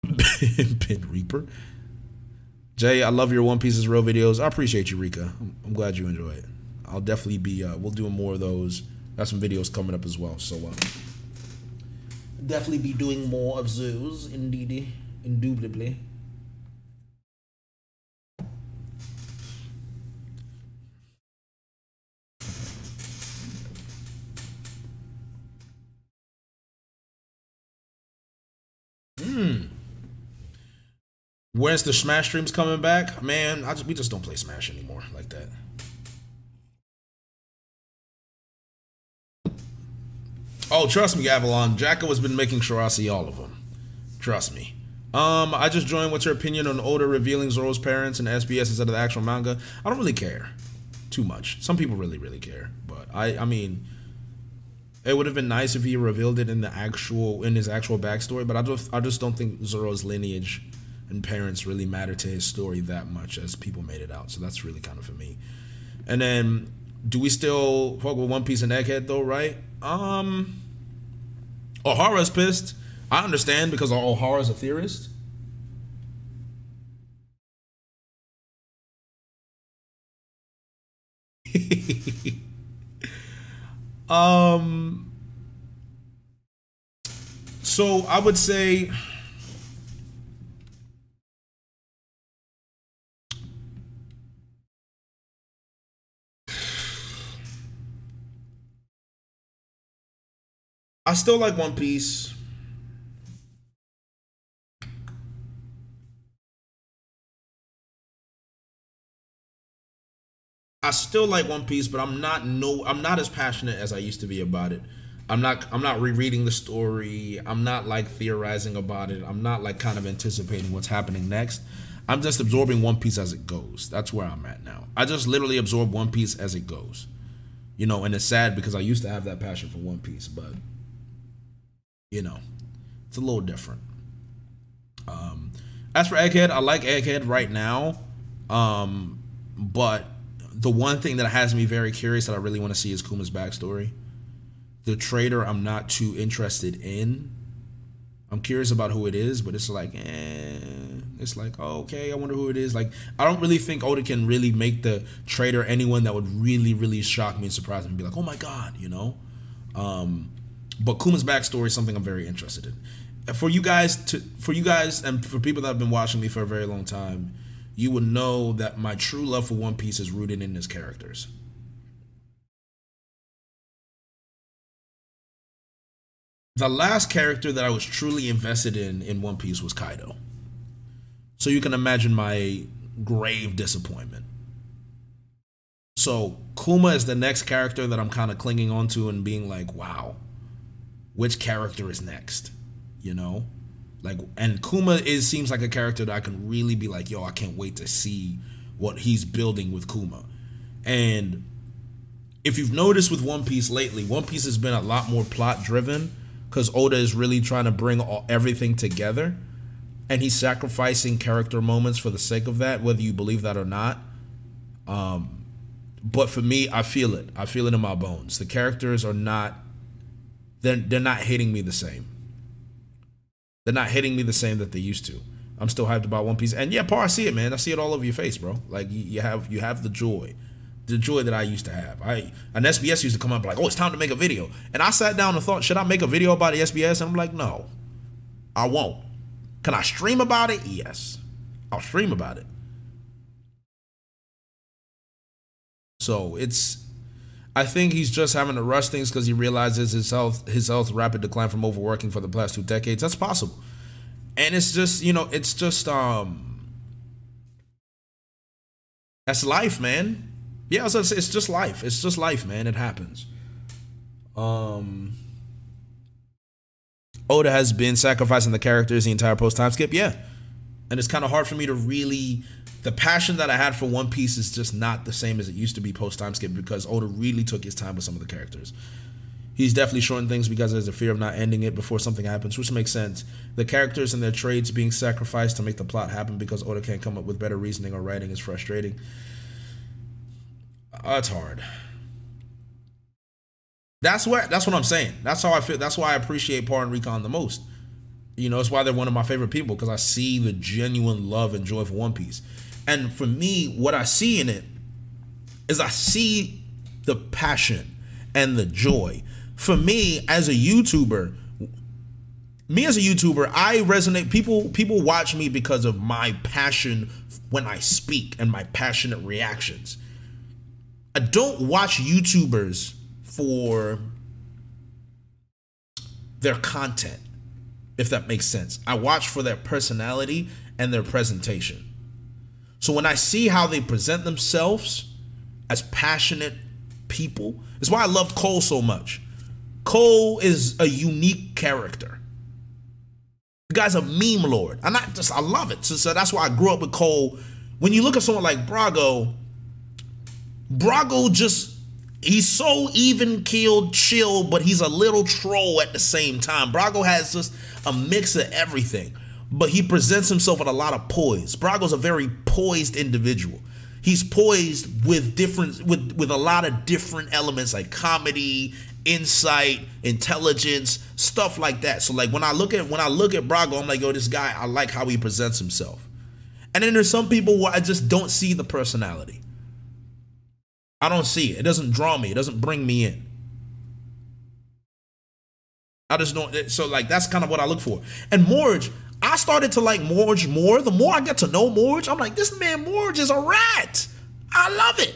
Speaker 1: Ben Reaper. Jay, I love your One Piece is Real videos. I appreciate you, Rika. I'm glad you enjoy it. I'll definitely be, we'll do more of those. Got some videos coming up as well, so definitely be doing more of those, indeed, indubitably. When's the Smash streams coming back? Man, we just don't play Smash anymore like that. Oh, trust me, Avalon. Jacko has been making sure I see all of them. Trust me. I just joined. What's your opinion on Oda revealing Zoro's parents in SBS instead of the actual manga? I don't really care too much. Some people really, really care, but I mean, it would have been nice if he revealed it in his actual backstory. But I just don't think Zoro's lineage and parents really matter to his story that much as people made it out. So that's really kind of for me. And then, do we still fuck with One Piece and Egghead though, right? O'Hara's pissed. I understand because O'Hara's a theorist. So I would say I still like One Piece. I still like One Piece, but I'm not as passionate as I used to be about it. I'm not rereading the story. I'm not like theorizing about it. I'm not like kind of anticipating what's happening next. I'm just absorbing One Piece as it goes. That's where I'm at now. I just literally absorb One Piece as it goes. You know, and it's sad because I used to have that passion for One Piece, but you know, it's a little different. As for Egghead, I like Egghead right now. But the one thing that has me very curious that I really want to see is Kuma's backstory. The trader, I'm not too interested in. I'm curious about who it is, but it's like, it's like, oh, okay, I wonder who it is. Like, I don't really think Oda can really make the trader anyone that would really, really shock me and surprise me and be like, oh my god, you know. But Kuma's backstory is something I'm very interested in. For you guys, and for people that have been watching me for a very long time, you would know that my true love for One Piece is rooted in his characters. The last character that I was truly invested in One Piece was Kaido. So you can imagine my grave disappointment. So Kuma is the next character that I'm kind of clinging onto and being like, wow, which character is next? You know? Like, and Kuma seems like a character that I can really be like, yo, I can't wait to see what he's building with Kuma. And if you've noticed with One Piece lately, One Piece has been a lot more plot driven because Oda is really trying to bring everything together, and he's sacrificing character moments for the sake of that, whether you believe that or not. But for me, I feel it. I feel it in my bones. The characters are not, they're not hitting me the same. They're not hitting me the same that they used to. I'm still hyped about One Piece. And yeah, Par, I see it, man. I see it all over your face, bro. Like, you have the joy. The joy that I used to have. An SBS used to come up like, oh, it's time to make a video. And I sat down and thought, should I make a video about the SBS? And I'm like, no, I won't. Can I stream about it? Yes. I'll stream about it. So I think he's just having to rush things because he realizes his health rapid decline from overworking for the past 2 decades. That's possible. And it's just, you know, it's just that's life, man. Yeah, it's just life. It's just life, man. It happens. Oda has been sacrificing the characters the entire post-time skip, yeah. And it's kind of hard for me to really, the passion that I had for One Piece is just not the same as it used to be post-time skip because Oda really took his time with some of the characters. He's definitely shortened things because there's a fear of not ending it before something happens, which makes sense. The characters and their traits being sacrificed to make the plot happen because Oda can't come up with better reasoning or writing is frustrating. It's hard. That's what I'm saying. That's how I feel. That's why I appreciate Par and Recon the most. You know, it's why they're one of my favorite people because I see the genuine love and joy for One Piece. And for me, what I see in it is I see the passion and the joy. For me as a YouTuber, I resonate. People watch me because of my passion when I speak and my passionate reactions. I don't watch YouTubers for their content, if that makes sense. I watch for their personality and their presentation. So when I see how they present themselves as passionate people, it's why I loved Cole so much. Cole is a unique character. The guy's a meme lord. I love it. So that's why I grew up with Cole. When you look at someone like Brago he's so even-keeled, chill, but he's a little troll at the same time. Brago has just a mix of everything, but he presents himself with a lot of poise. Brago's a very poised individual. He's poised with with a lot of different elements like comedy, insight, intelligence, stuff like that. So like when I look at Brago, I'm like, yo, this guy, I like how he presents himself. And then there's some people where I just don't see the personality. I don't see it. It doesn't draw me. It doesn't bring me in. I just don't. So like that's kind of what I look for. And Morge, I started to like Morge more. The more I get to know Morge, I'm like, this man Morge is a rat. I love it.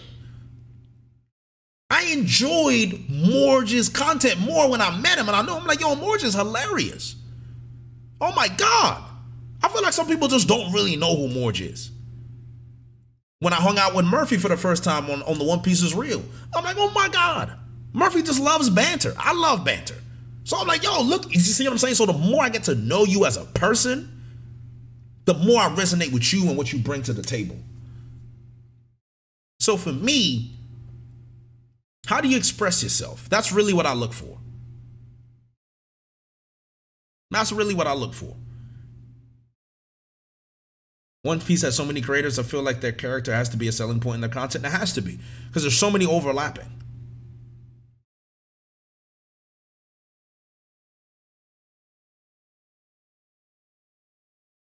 Speaker 1: I enjoyed Morge's content more when I met him, and I know I'm like, yo, Morge is hilarious. Oh my God. I feel like some people just don't really know who Morge is. When I hung out with Murphy for the first time on the One Piece is Real, I'm like, oh my God. Murphy just loves banter. I love banter. So I'm like, yo, look, you see what I'm saying? So the more I get to know you as a person, the more I resonate with you and what you bring to the table. So for me, how do you express yourself? That's really what I look for. That's really what I look for. One Piece has so many creators, I feel like their character has to be a selling point in their content. It has to be, because there's so many overlapping.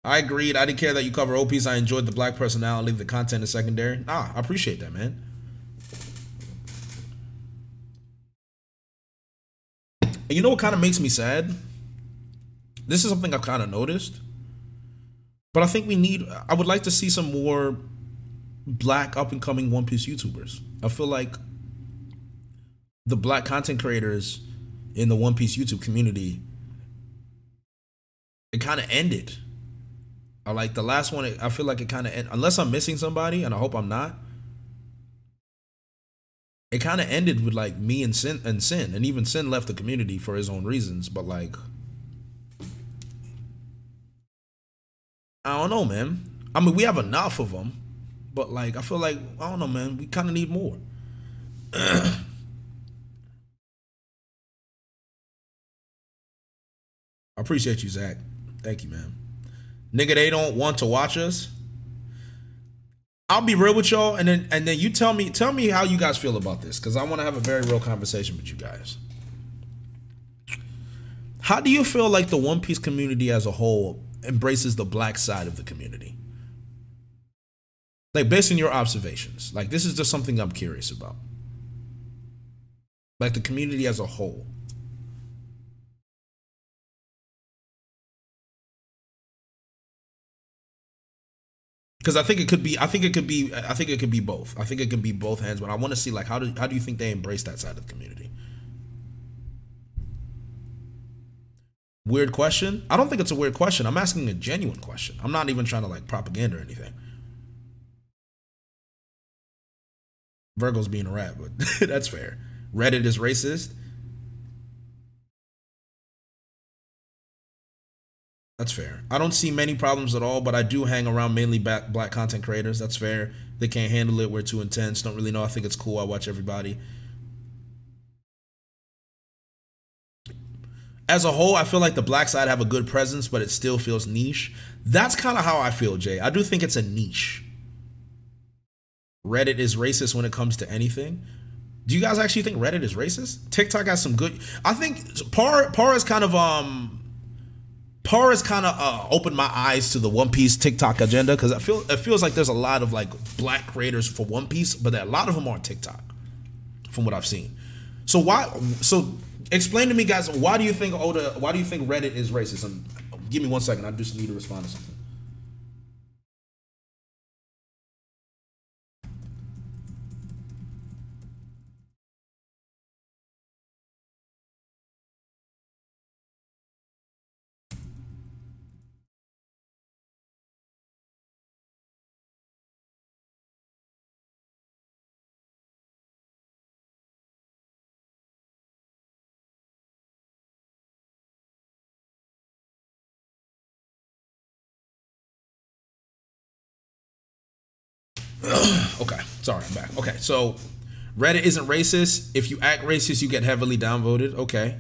Speaker 1: I agreed. I didn't care that you cover OPs. I enjoyed the black personality. The content is secondary. Nah, I appreciate that, man. And you know what kind of makes me sad? This is something I've kind of noticed. But I think I would like to see some more black up-and-coming One Piece YouTubers. I feel like the black content creators in the One Piece YouTube community, it kind of ended. I like the last one, I feel like it kind of ended. Unless I'm missing somebody, and I hope I'm not. It kind of ended with like me and Sin, and even Sin left the community for his own reasons, but like, I don't know, man. I mean, we have enough of them, but like, I feel like, I don't know, man. We kind of need more. I appreciate you, Zach. Thank you, man. Nigga, they don't want to watch us. I'll be real with y'all, and then you tell me how you guys feel about this, because I want to have a very real conversation with you guys. How do you feel like the One Piece community as a whole embraces the black side of the community? Like, based on your observations. Like, this is just something I'm curious about. Like, the community as a whole. Because I think it could be both. I think it could be both hands, but I want to see, like, how do you think they embrace that side of the community? Weird question? I don't think it's a weird question. I'm asking a genuine question. I'm not even trying to like propaganda or anything. Virgo's being a rat, but that's fair. Reddit is racist. That's fair. I don't see many problems at all, but I do hang around mainly black content creators. That's fair. They can't handle it. We're too intense. Don't really know. I think it's cool. I watch everybody. As a whole, I feel like the black side have a good presence, but it still feels niche. That's kind of how I feel, Jay. I do think it's a niche. Reddit is racist when it comes to anything. Do you guys actually think Reddit is racist? TikTok has some good. I think Par has kind of opened my eyes to the One Piece TikTok agenda, because it feels like there's a lot of like black creators for One Piece, but a lot of them are on TikTok, from what I've seen. So explain to me, guys, why do you think Reddit is racist? Give me 1 second. I just need to respond to something. Okay, sorry, I'm back. Okay, so Reddit isn't racist. If you act racist, you get heavily downvoted. Okay.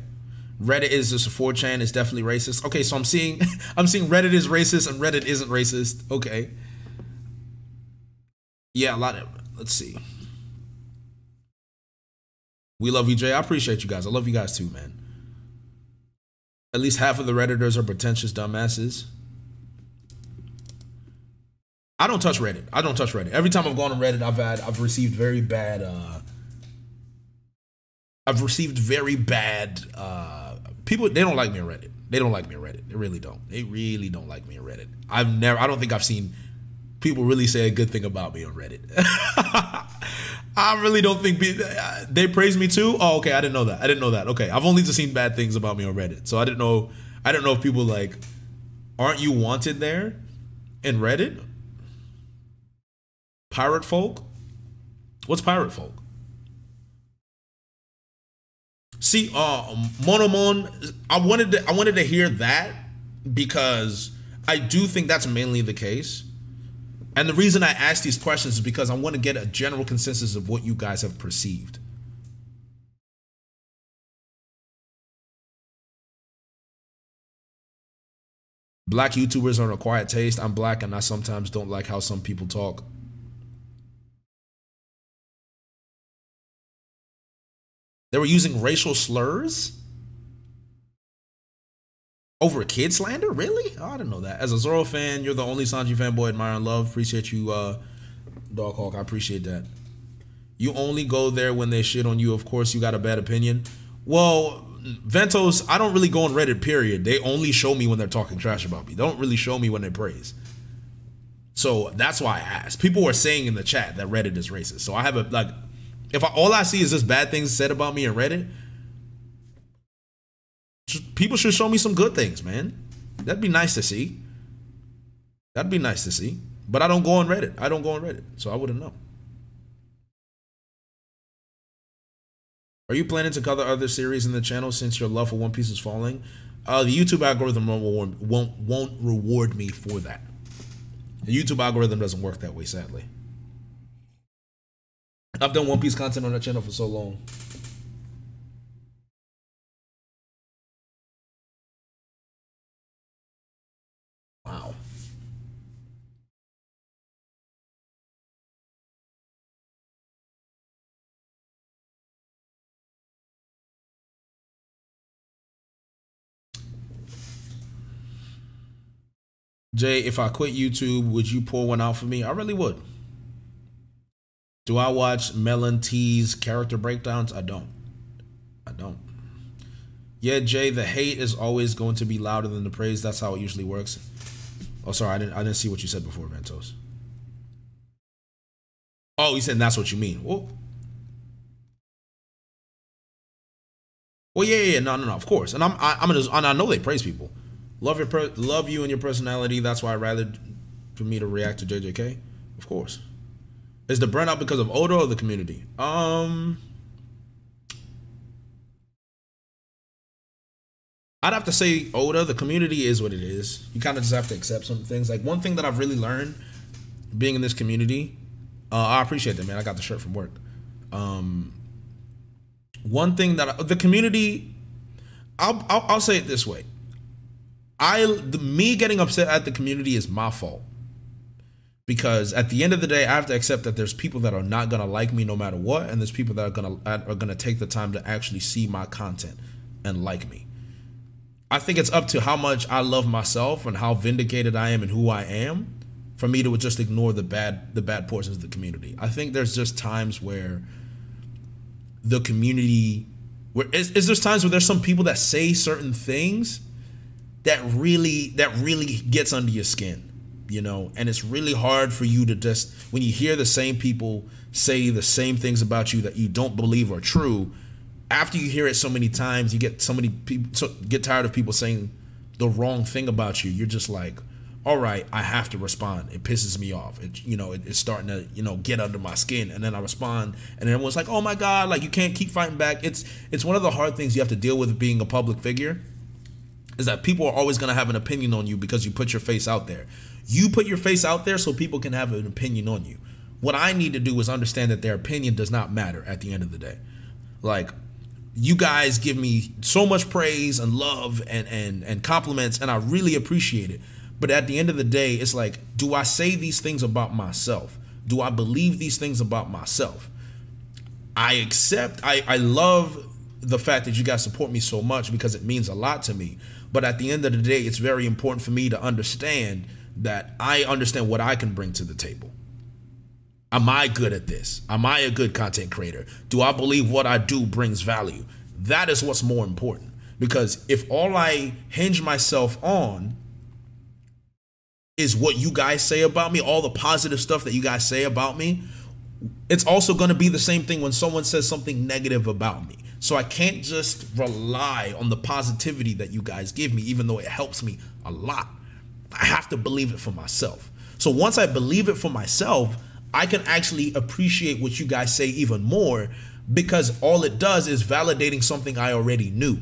Speaker 1: Reddit is just a 4chan. It's definitely racist. Okay, so I'm seeing Reddit is racist and Reddit isn't racist. Okay. Yeah, let's see. We love you, Jay. I appreciate you guys. I love you guys too, man. At least half of the Redditors are pretentious dumbasses. I don't touch Reddit. Every time I've gone on Reddit, I've received very bad people. They don't like me on Reddit. They really don't. They really don't like me on Reddit. I don't think I've seen people really say a good thing about me on Reddit. I really don't think they praise me too. Oh, okay. I didn't know that. I didn't know that. Okay, I've only just seen bad things about me on Reddit, so I didn't know. I don't know if people like, aren't you wanted there in Reddit? Pirate folk. What's pirate folk? See, Monomon. I wanted to hear that because I do think that's mainly the case. And the reason I ask these questions is because I want to get a general consensus of what you guys have perceived. Black YouTubers are an acquired taste. I'm black and I sometimes don't like how some people talk. They were using racial slurs over kid slander? Really? Oh, I didn't know that. As a Zoro fan, you're the only Sanji fanboy admire and love. Appreciate you, Doghawk. I appreciate that. You only go there when they shit on you. Of course, you got a bad opinion. Well, Ventos, I don't really go on Reddit, period. They only show me when they're talking trash about me. They don't really show me when they praise. So that's why I asked. People were saying in the chat that Reddit is racist. So I have a, like, if all I see is just bad things said about me in Reddit, people should show me some good things, man. That'd be nice to see. That'd be nice to see. But I don't go on Reddit. I don't go on Reddit, so I wouldn't know. Are you planning to cover other series in the channel since your love for One Piece is falling? The YouTube algorithm won't reward me for that. The YouTube algorithm doesn't work that way, sadly. I've done One Piece content on that channel for so long. Wow. Jay, if I quit YouTube, would you pour one out for me? I really would. Do I watch Melon T's character breakdowns? I don't. I don't. Yeah, Jay, the hate is always going to be louder than the praise. That's how it usually works. Oh, sorry, I didn't see what you said before, Ventos. Oh, you said that's what you mean. Well, yeah, no, of course. And I know they praise people. Love you and your personality. That's why I rather for me to react to JJK. Of course. Is the burnout because of Oda or the community? I'd have to say Oda. The community is what it is. You kind of just have to accept some things. Like one thing that I've really learned being in this community, I appreciate that, man. I got the shirt from work. One thing that the community, I'll say it this way. Me getting upset at the community is my fault. Because at the end of the day, I have to accept that there's people that are not gonna like me no matter what, and there's people that are gonna take the time to actually see my content and like me. I think it's up to how much I love myself and how vindicated I am and who I am for me to just ignore the bad portions of the community. I think there's just times where the community, is there's times where there's some people that say certain things that really gets under your skin. You know, and it's really hard for you to just, when you hear the same people say the same things about you that you don't believe are true, after you hear it so many times, you get so many people get tired of people saying the wrong thing about you. You're just like, all right, I have to respond. It pisses me off. It's starting to, get under my skin. And then I respond, and then everyone's like, oh my God, like you can't keep fighting back. It's one of the hard things you have to deal with being a public figure, is that people are always going to have an opinion on you because you put your face out there. You put your face out there so people can have an opinion on you. What I need to do is understand that their opinion does not matter at the end of the day. Like, you guys give me so much praise and love and compliments, and I really appreciate it. But at the end of the day, it's like, do I say these things about myself? Do I believe these things about myself? I love the fact that you guys support me so much because it means a lot to me. But at the end of the day, it's very important for me to understand that I understand what I can bring to the table. Am I good at this? Am I a good content creator? Do I believe what I do brings value? That is what's more important. Because if all I hinge myself on is what you guys say about me, all the positive stuff that you guys say about me, it's also going to be the same thing when someone says something negative about me. So I can't just rely on the positivity that you guys give me, even though it helps me a lot. I have to believe it for myself. So once I believe it for myself, I can actually appreciate what you guys say even more, because all it does is validating something I already knew.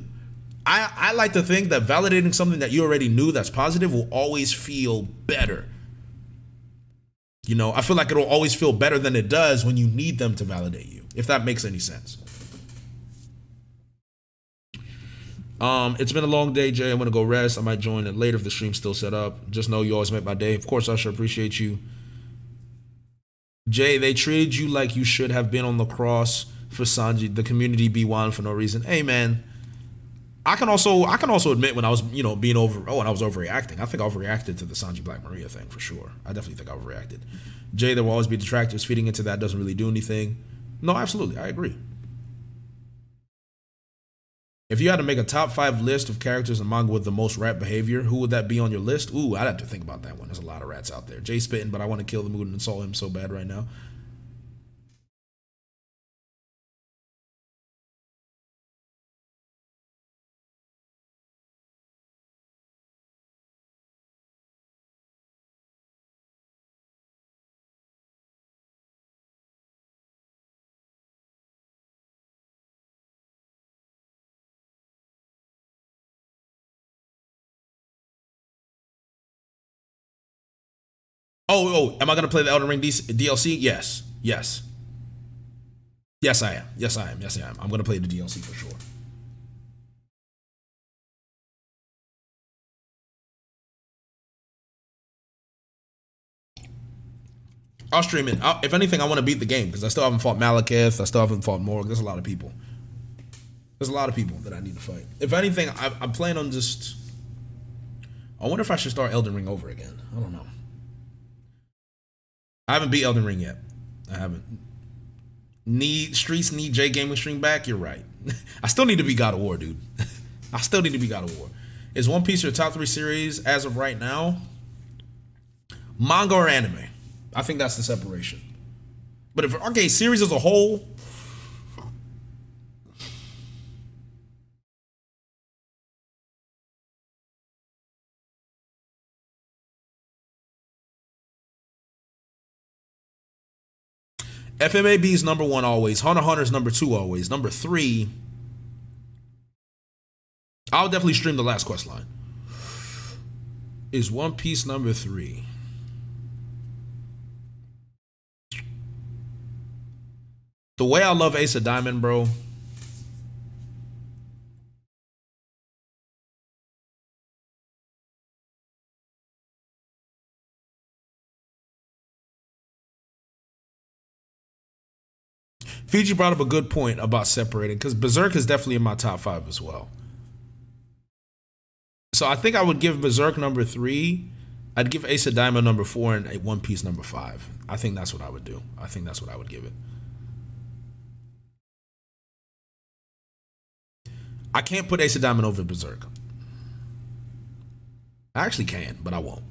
Speaker 1: I like to think that validating something that you already knew that's positive will always feel better. You know, I feel like it'll always feel better than it does when you need them to validate you, if that makes any sense. It's been a long day, Jay. I'm gonna go rest. I might join it later if the stream's still set up. Just know you always make my day. Of course, I sure appreciate you. Jay, they treated you like you should have been on the cross for Sanji. The community be wild for no reason. Hey, man. I can also admit when I was, when I was overreacting. I think I overreacted to the Sanji Black Maria thing for sure. I definitely think I overreacted. Jay, there will always be detractors. Feeding into that doesn't really do anything. No, absolutely. I agree. If you had to make a top 5 list of characters in manga with the most rat behavior, who would that be on your list? Ooh, I'd have to think about that one. There's a lot of rats out there. Jay spitting, but I want to kill the mood and insult him so bad right now. Am I going to play the Elden Ring DLC? Yes. Yes. Yes, I am. Yes, I am. Yes, I am. I'm going to play the DLC for sure. I'll stream it. If anything, I want to beat the game because I still haven't fought Malekith. I still haven't fought Morg. There's a lot of people. There's a lot of people that I need to fight. If anything, I'm planning on just... I wonder if I should start Elden Ring over again. I don't know. I haven't beat Elden Ring yet. I haven't. Streets need J Gaming Stream back? You're right. I still need to be God of War, dude. I still need to be God of War. Is One Piece your top 3 series as of right now? Manga or anime? I think that's the separation. But if, okay, series as a whole... FMAB is number 1 always. Hunter x Hunter is number 2 always. Number 3... I'll definitely stream the last quest line. Is One Piece number 3? The way I love Ace of Diamond, bro. Fiji brought up a good point about separating, because Berserk is definitely in my top 5 as well. So I think I would give Berserk number 3. I'd give Ace of Diamond number 4 and One Piece number 5. I think that's what I would do. I think that's what I would give it. I can't put Ace of Diamond over Berserk. I actually can, but I won't.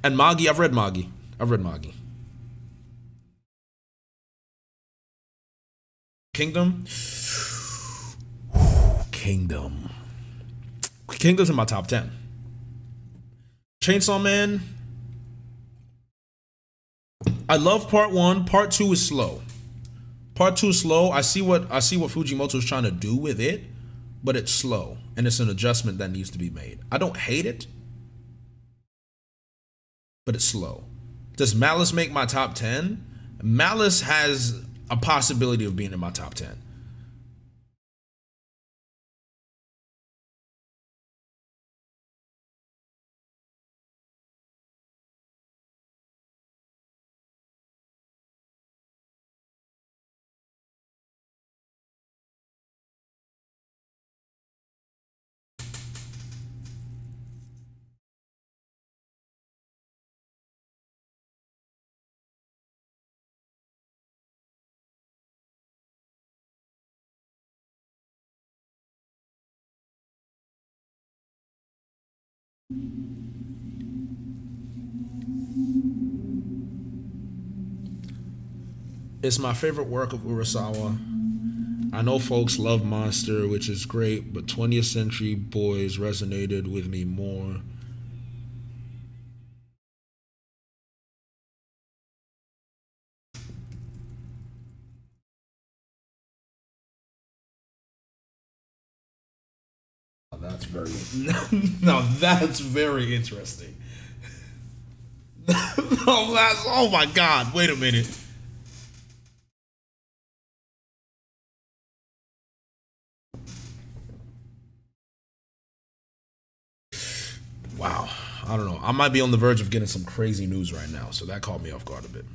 Speaker 1: And Magi, I've read Magi. Kingdom. Kingdom's in my top 10. Chainsaw Man. I love part 1. Part 2 is slow. Part 2 is slow. I see what Fujimoto is trying to do with it, but it's slow, and it's an adjustment that needs to be made. I don't hate it, but it's slow. Does Malice make my top 10? Malice has a possibility of being in my top 10. It's my favorite work of Urasawa. I know folks love Monster, which is great, but 20th Century Boys resonated with me more. That's very no. That's very interesting. No, that's oh my god. Wait a minute. Wow. I don't know. I might be on the verge of getting some crazy news right now, so that caught me off guard a bit.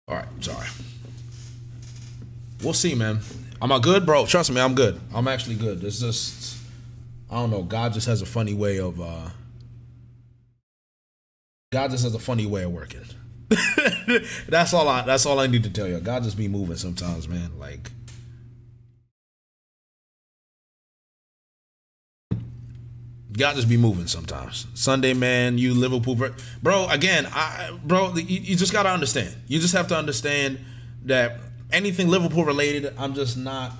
Speaker 1: All right, sorry. We'll see, man. Am I good, bro? Trust me, I'm good. I'm actually good. It's just, I don't know. God just has a funny way of. God just has a funny way of working. That's all. That's all I need to tell you. God just be moving sometimes, man. Like. God just be moving sometimes. Sunday, man, you Liverpool, bro. Again, you just gotta understand. You just have to understand that anything Liverpool related, I'm just not.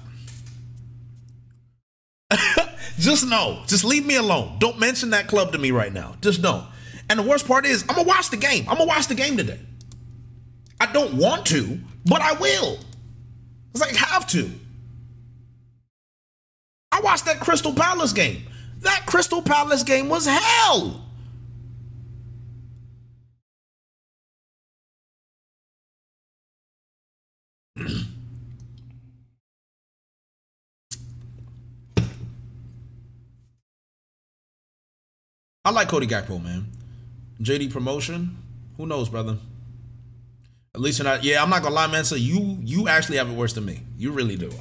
Speaker 1: Just know. Just leave me alone. Don't mention that club to me right now. Just know. And the worst part is, I'm gonna watch the game. I'm gonna watch the game today. I don't want to, but I will. It's like have to. I watched that Crystal Palace game. That Crystal Palace game was hell. I like Cody Gakpo, man. JD promotion. Who knows, brother? At least you're not. Yeah, I'm not gonna lie, man. So you actually have it worse than me. You really do.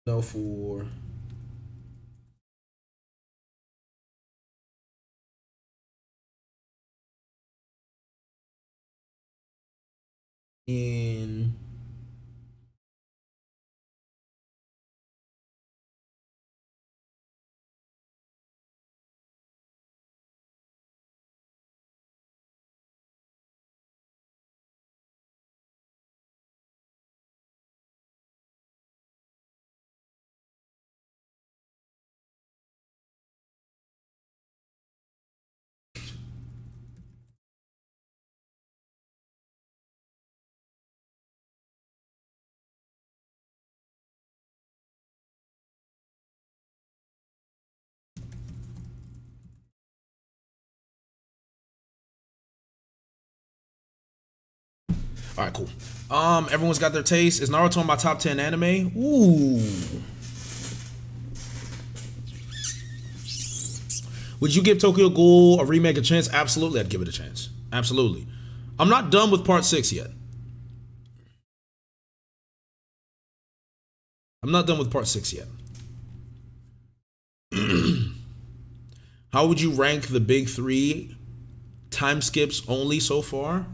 Speaker 1: know for in all right, cool. Everyone's got their taste. Is Naruto in my top 10 anime? Ooh. Would you give Tokyo Ghoul a remake a chance? Absolutely, I'd give it a chance. Absolutely. I'm not done with part 6 yet. I'm not done with part 6 yet. How would you rank the big 3 time skips only so far?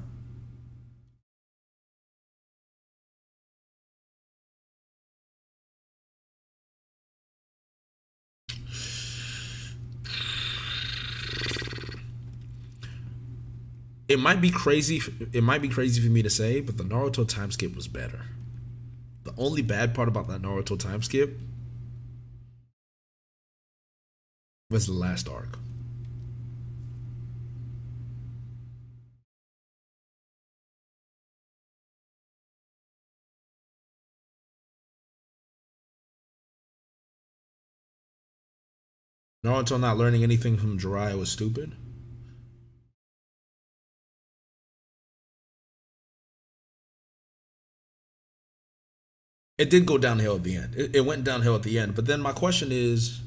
Speaker 1: It might be crazy. It might be crazy for me to say, but the Naruto time skip was better. The only bad part about that Naruto time skip was the last arc. Naruto not learning anything from Jiraiya was stupid. It did go downhill at the end. It went downhill at the end. But then my question is,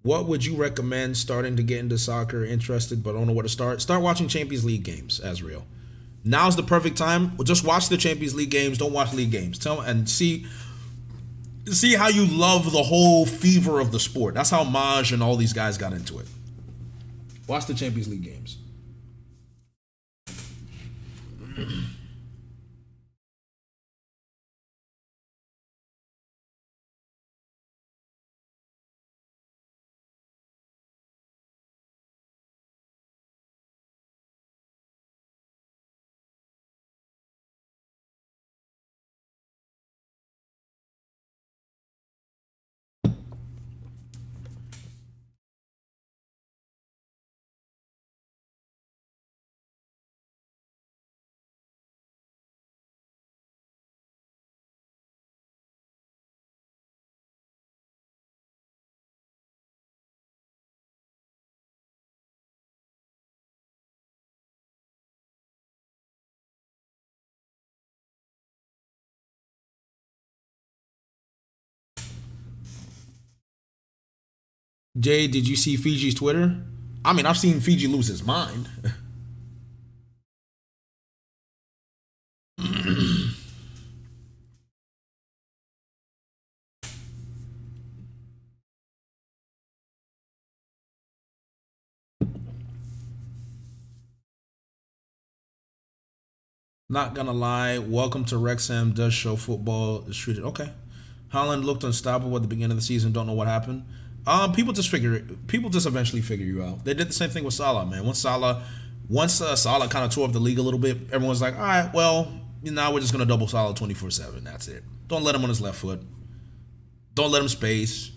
Speaker 1: what would you recommend starting to get into soccer, interested but don't know where to start? Start watching Champions League games, as real. Now's the perfect time. Just watch the Champions League games. Don't watch league games. Tell and see how you love the whole fever of the sport. That's how Maj and all these guys got into it. Watch the Champions League games. Jay, did you see Fiji's Twitter? I mean, I've seen Fiji lose his mind. Not gonna lie, welcome to Wrexham does show football is treated okay. Holland looked unstoppable at the beginning of the season. Don't know what happened. People just eventually figure you out. They did the same thing with Salah, man. Once Salah kind of tore up the league a little bit, everyone's like, all right, well, now we're just gonna double Salah 24/7. That's it. Don't let him on his left foot. Don't let him space.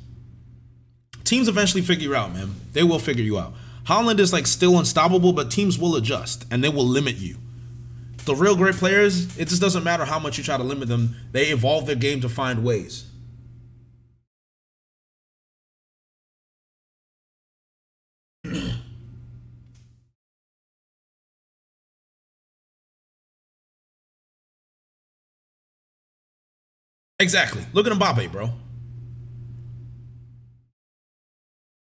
Speaker 1: Teams eventually figure you out, man. They will figure you out. Holland is like still unstoppable, but teams will adjust and they will limit you. The real great players, it just doesn't matter how much you try to limit them. They evolve their game to find ways. Exactly. Look at Mbappe, bro.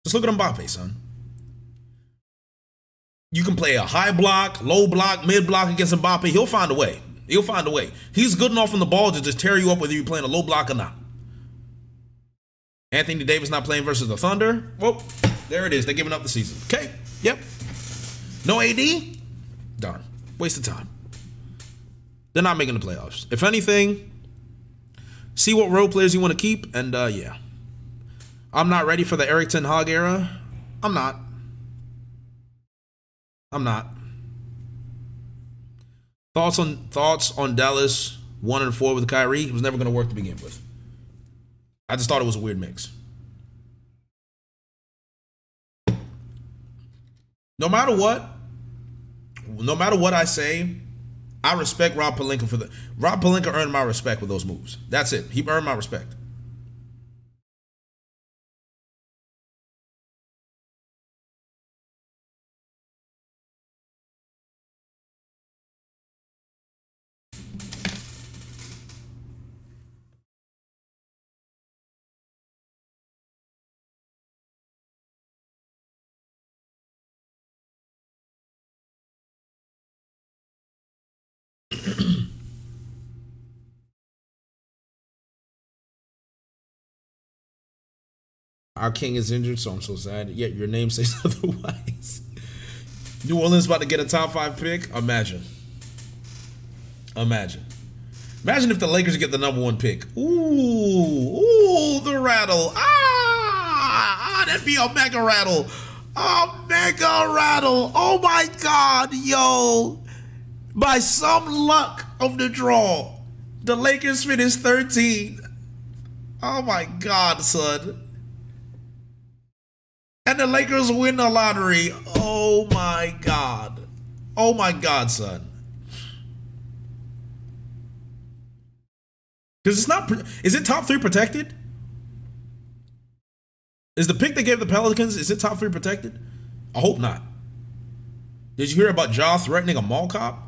Speaker 1: Just look at Mbappe, son. You can play a high block, low block, mid block against Mbappe. He'll find a way. He'll find a way. He's good enough on the ball to just tear you up whether you're playing a low block or not. Anthony Davis not playing versus the Thunder. Well, there it is. They're giving up the season. Okay. Yep. No AD? Darn. Waste of time. They're not making the playoffs. If anything, see what role players you want to keep. And, yeah. I'm not ready for the Eric Ten Hag era. I'm not. Thoughts on Dallas 1 and 4 with Kyrie? It was never going to work to begin with. I just thought it was a weird mix. No matter what I say, I respect Rob Pelinka Rob Pelinka earned my respect with those moves. That's it. He earned my respect. Our king is injured, so I'm so sad. Yet your name says otherwise. New Orleans about to get a top 5 pick. Imagine if the Lakers get the number 1 pick. Ooh, the rattle. That'd be a mega rattle. Oh, mega rattle. Oh my God, yo. By some luck of the draw, the Lakers finished 13. Oh my God, son. And the Lakers win the lottery. Oh my God. Oh my God, son. Because it's not, is it top 3 protected? Is the pick they gave the Pelicans, is it top 3 protected? I hope not. Did you hear about Ja threatening a mall cop?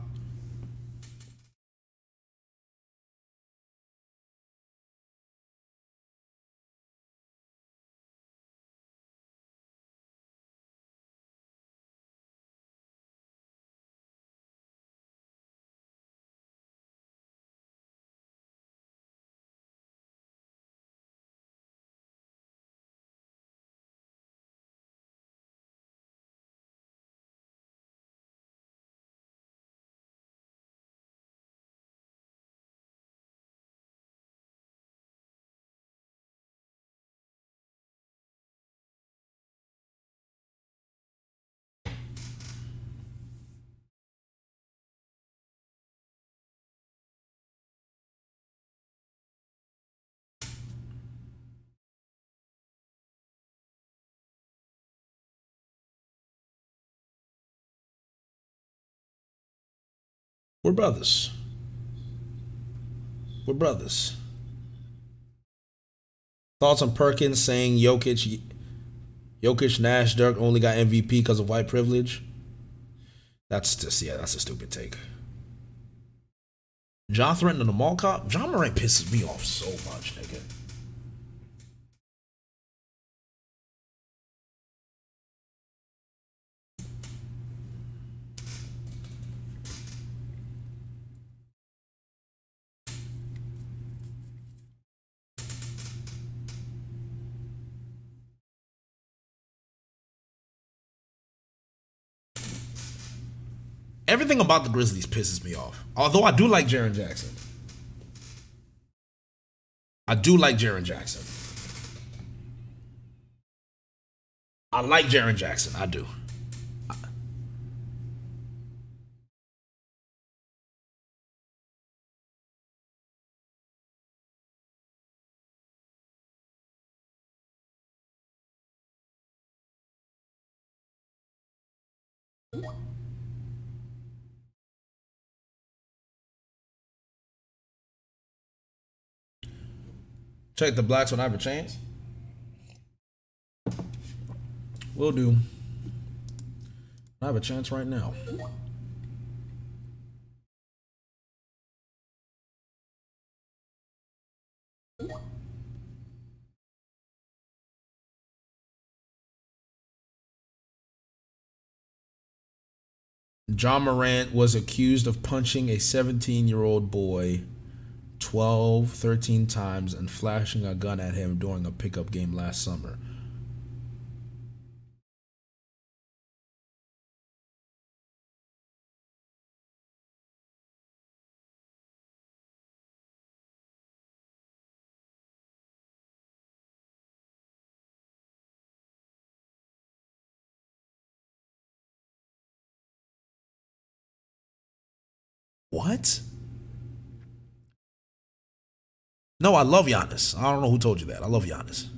Speaker 1: We're brothers. We're brothers. Thoughts on Perkins saying Jokic, Nash, Dirk only got MVP because of white privilege? That's just, yeah, that's a stupid take. Ja threatening the mall cop? John Morant pisses me off so much, nigga. Everything about the Grizzlies pisses me off. Although I do like Jaren Jackson. I do like Jaren Jackson. I like Jaren Jackson. I do. Check the blacks when I have a chance. Will do. I have a chance right now. John Morant was accused of punching a 17-year-old boy 13 times and flashing a gun at him during a pickup game last summer. What? No, I love Giannis. I don't know who told you that. I love Giannis.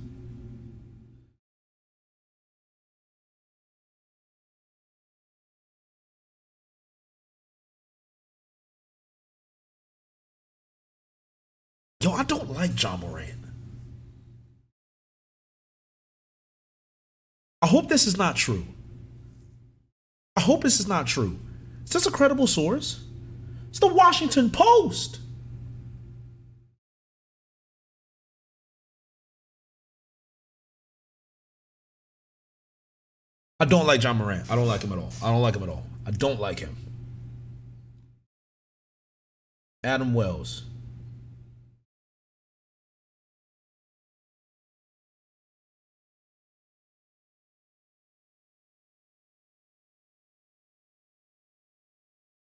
Speaker 1: Yo, I don't like John Morant. I hope this is not true. I hope this is not true. Is this a credible source? It's the Washington Post. I don't like John Morant. I don't like him at all. I don't like him at all. I don't like him. Adam Wells.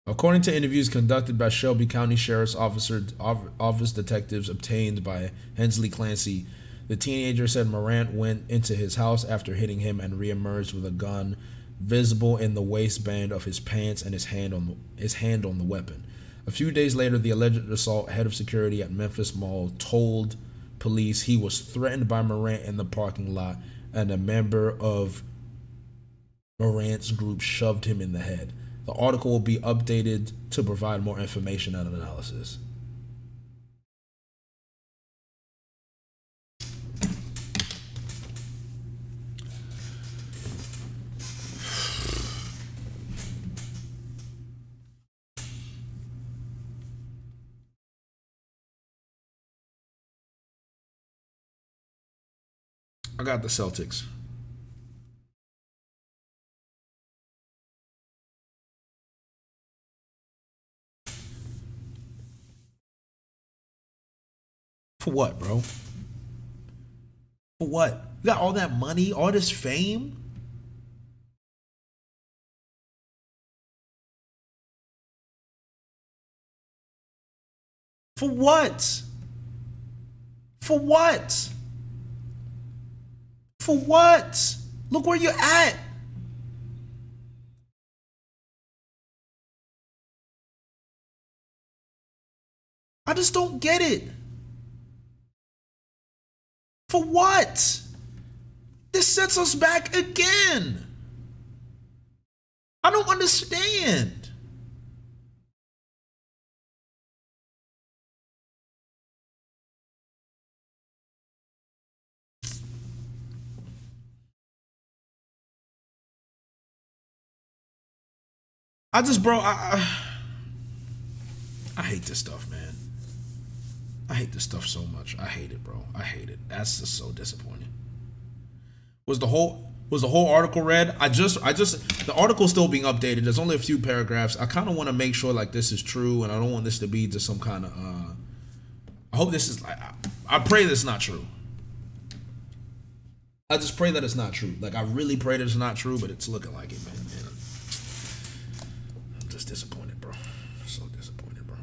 Speaker 1: According to interviews conducted by Shelby County Sheriff's Office detectives obtained by Hensley Clancy, The teenager said Morant went into his house after hitting him and reemerged with a gun visible in the waistband of his pants and his hand on the weapon. A few days later, the alleged assault head of security at Memphis Mall told police he was threatened by Morant in the parking lot and a member of Morant's group shoved him in the head. The article will be updated to provide more information and analysis. I got the Celtics. For what, bro? For what? You got all that money, all this fame? For what? For what? For what? Look where you're at. I just don't get it. For what? This sets us back again. I don't understand. I hate this stuff, man. I hate this stuff so much. I hate it, bro. I hate it. That's just so disappointing. Was the whole article read? The article's still being updated. There's only a few paragraphs. I kind of want to make sure like this is true, and I don't want this to be just some kind of I hope this is like I pray this is not true. I just pray that it's not true. Like I really pray that it's not true, but it's looking like it, man. I'm just disappointed, bro. So disappointed, bro.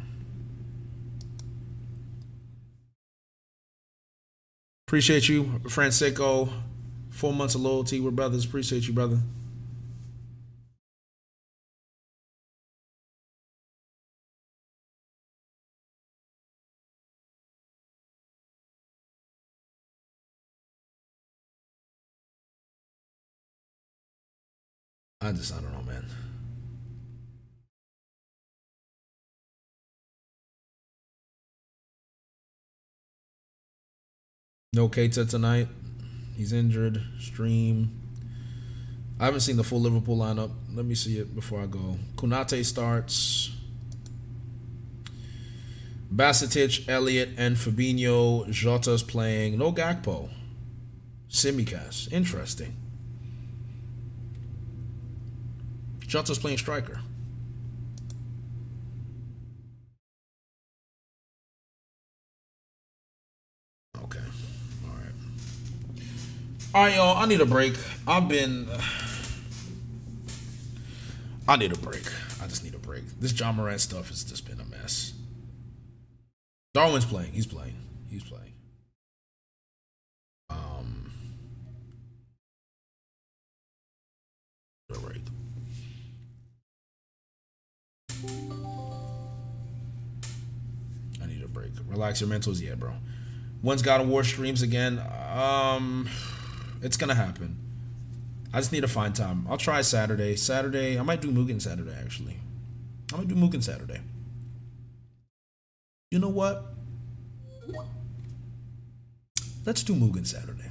Speaker 1: Appreciate you, Francisco. 4 months of loyalty. We're brothers. Appreciate you, brother. I don't know, man. No Keita tonight. He's injured. Stream. I haven't seen the full Liverpool lineup. Let me see it before I go. Konate starts. Basetic, Elliott, and Fabinho. Jota's playing. No Gakpo. Simicast. Interesting. Jota's playing striker. Okay. All right, y'all. I need a break. I need a break. I just need a break. This John Morant stuff has just been a mess. Darwin's playing. He's playing. Break. I need a break. Relax your mentals, yeah, bro. When's God of War streams again? It's gonna happen. I just need to find time. I'll try Saturday. I might do Mugen Saturday, actually. You know what? Let's do Mugen Saturday.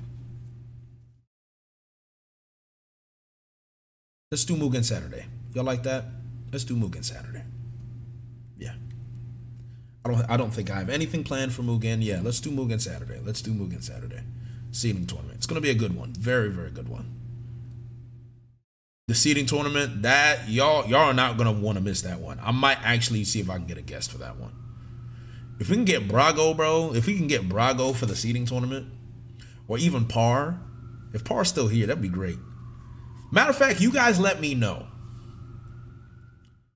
Speaker 1: Y'all like that? Let's do Mugen Saturday. Yeah. I don't think I have anything planned for Mugen. Yeah, let's do Mugen Saturday. Seeding tournament. It's gonna be a good one. Very, very good one. The seeding tournament, that y'all are not gonna want to miss that one. I might actually see if I can get a guest for that one. If we can get Brago, bro, for the seeding tournament, or even Par, if Par's still here, that'd be great. Matter of fact, you guys let me know.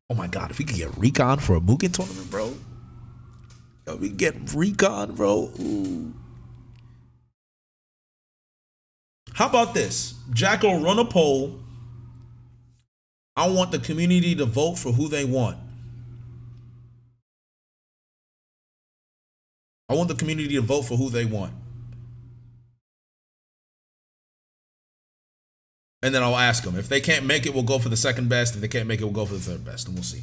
Speaker 1: Oh my God, if we could get Recon for a Mugen tournament, bro. If we can get Recon, bro. Ooh. How about this? Jacko, run a poll. I want the community to vote for who they want. I want the community to vote for who they want. And then I'll ask them. If they can't make it, we'll go for the second best. If they can't make it, we'll go for the third best. And we'll see.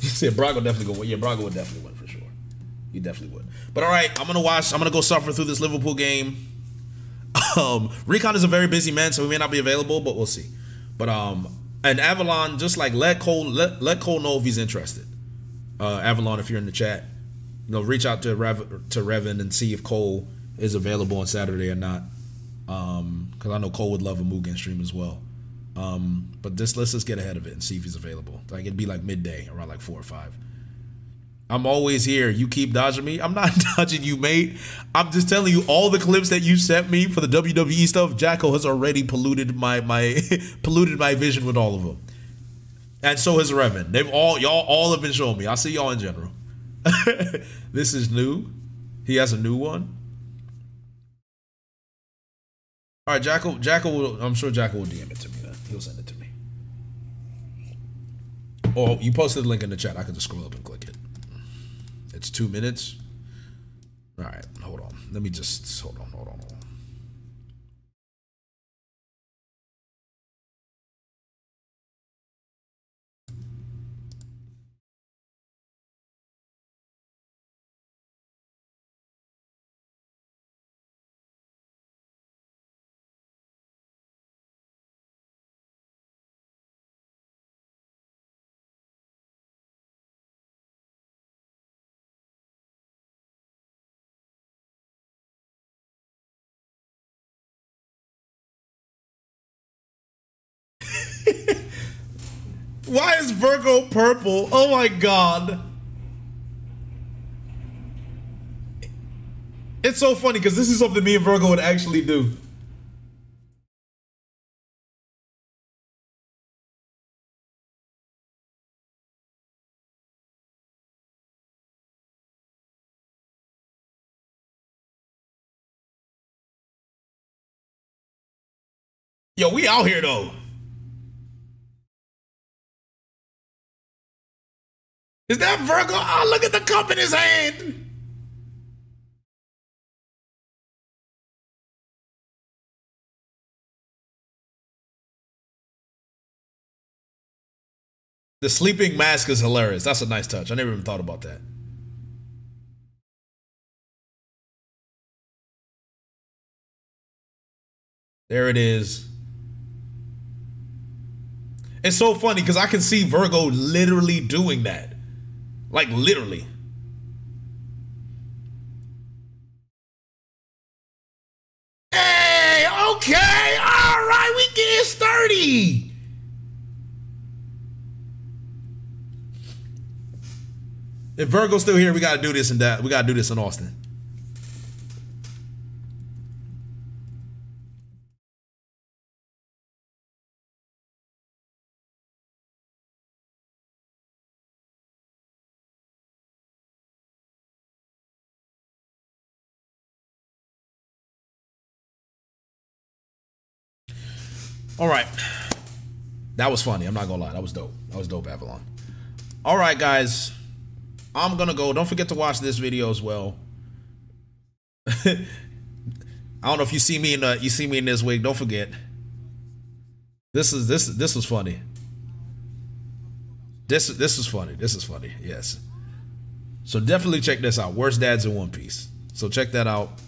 Speaker 1: You said Braga would definitely go win. Yeah, Braga would definitely win for sure. He definitely would. But all right, I'm gonna go suffer through this Liverpool game. Recon is a very busy man, so he may not be available, but we'll see. But and Avalon, just like let Cole know if he's interested. Avalon, if you're in the chat, reach out to Revan and see if Cole is available on Saturday or not. Because I know Cole would love a Mugen stream as well. But let's just get ahead of it and see if he's available. Like it'd be like midday, around like 4 or 5. I'm always here. You keep dodging me. I'm not dodging you, mate. I'm just telling you all the clips that you sent me for the WWE stuff. Jacko has already polluted my vision with all of them, and so has Revan. Y'all all have been showing me. I'll see y'all in general. This is new. He has a new one. All right, Jacko will. I'm sure Jacko will DM it to me. Then he'll send it to me. Or you posted the link in the chat. I can just scroll up and click it. It's 2 minutes. All right, hold on. Let me just hold on. Why is Virgo purple? Oh my god. It's so funny because this is something me and Virgo would actually do. Yo, we out here though. Is that Virgo? Oh, look at the cup in his hand. The sleeping mask is hilarious. That's a nice touch. I never even thought about that. There it is. It's so funny because I can see Virgo literally doing that. Like literally. Hey, okay, all right, we get sturdy. If Virgo's still here, we gotta do this in that. We gotta do this in Austin. All right. That was funny. I'm not gonna lie. That was dope. That was dope, Avalon. All right, guys. I'm gonna go. Don't forget to watch this video as well. I don't know if you see me in this wig. Don't forget. This was funny. This is funny. This is funny. Yes. So definitely check this out. Worst dads in One Piece. So check that out.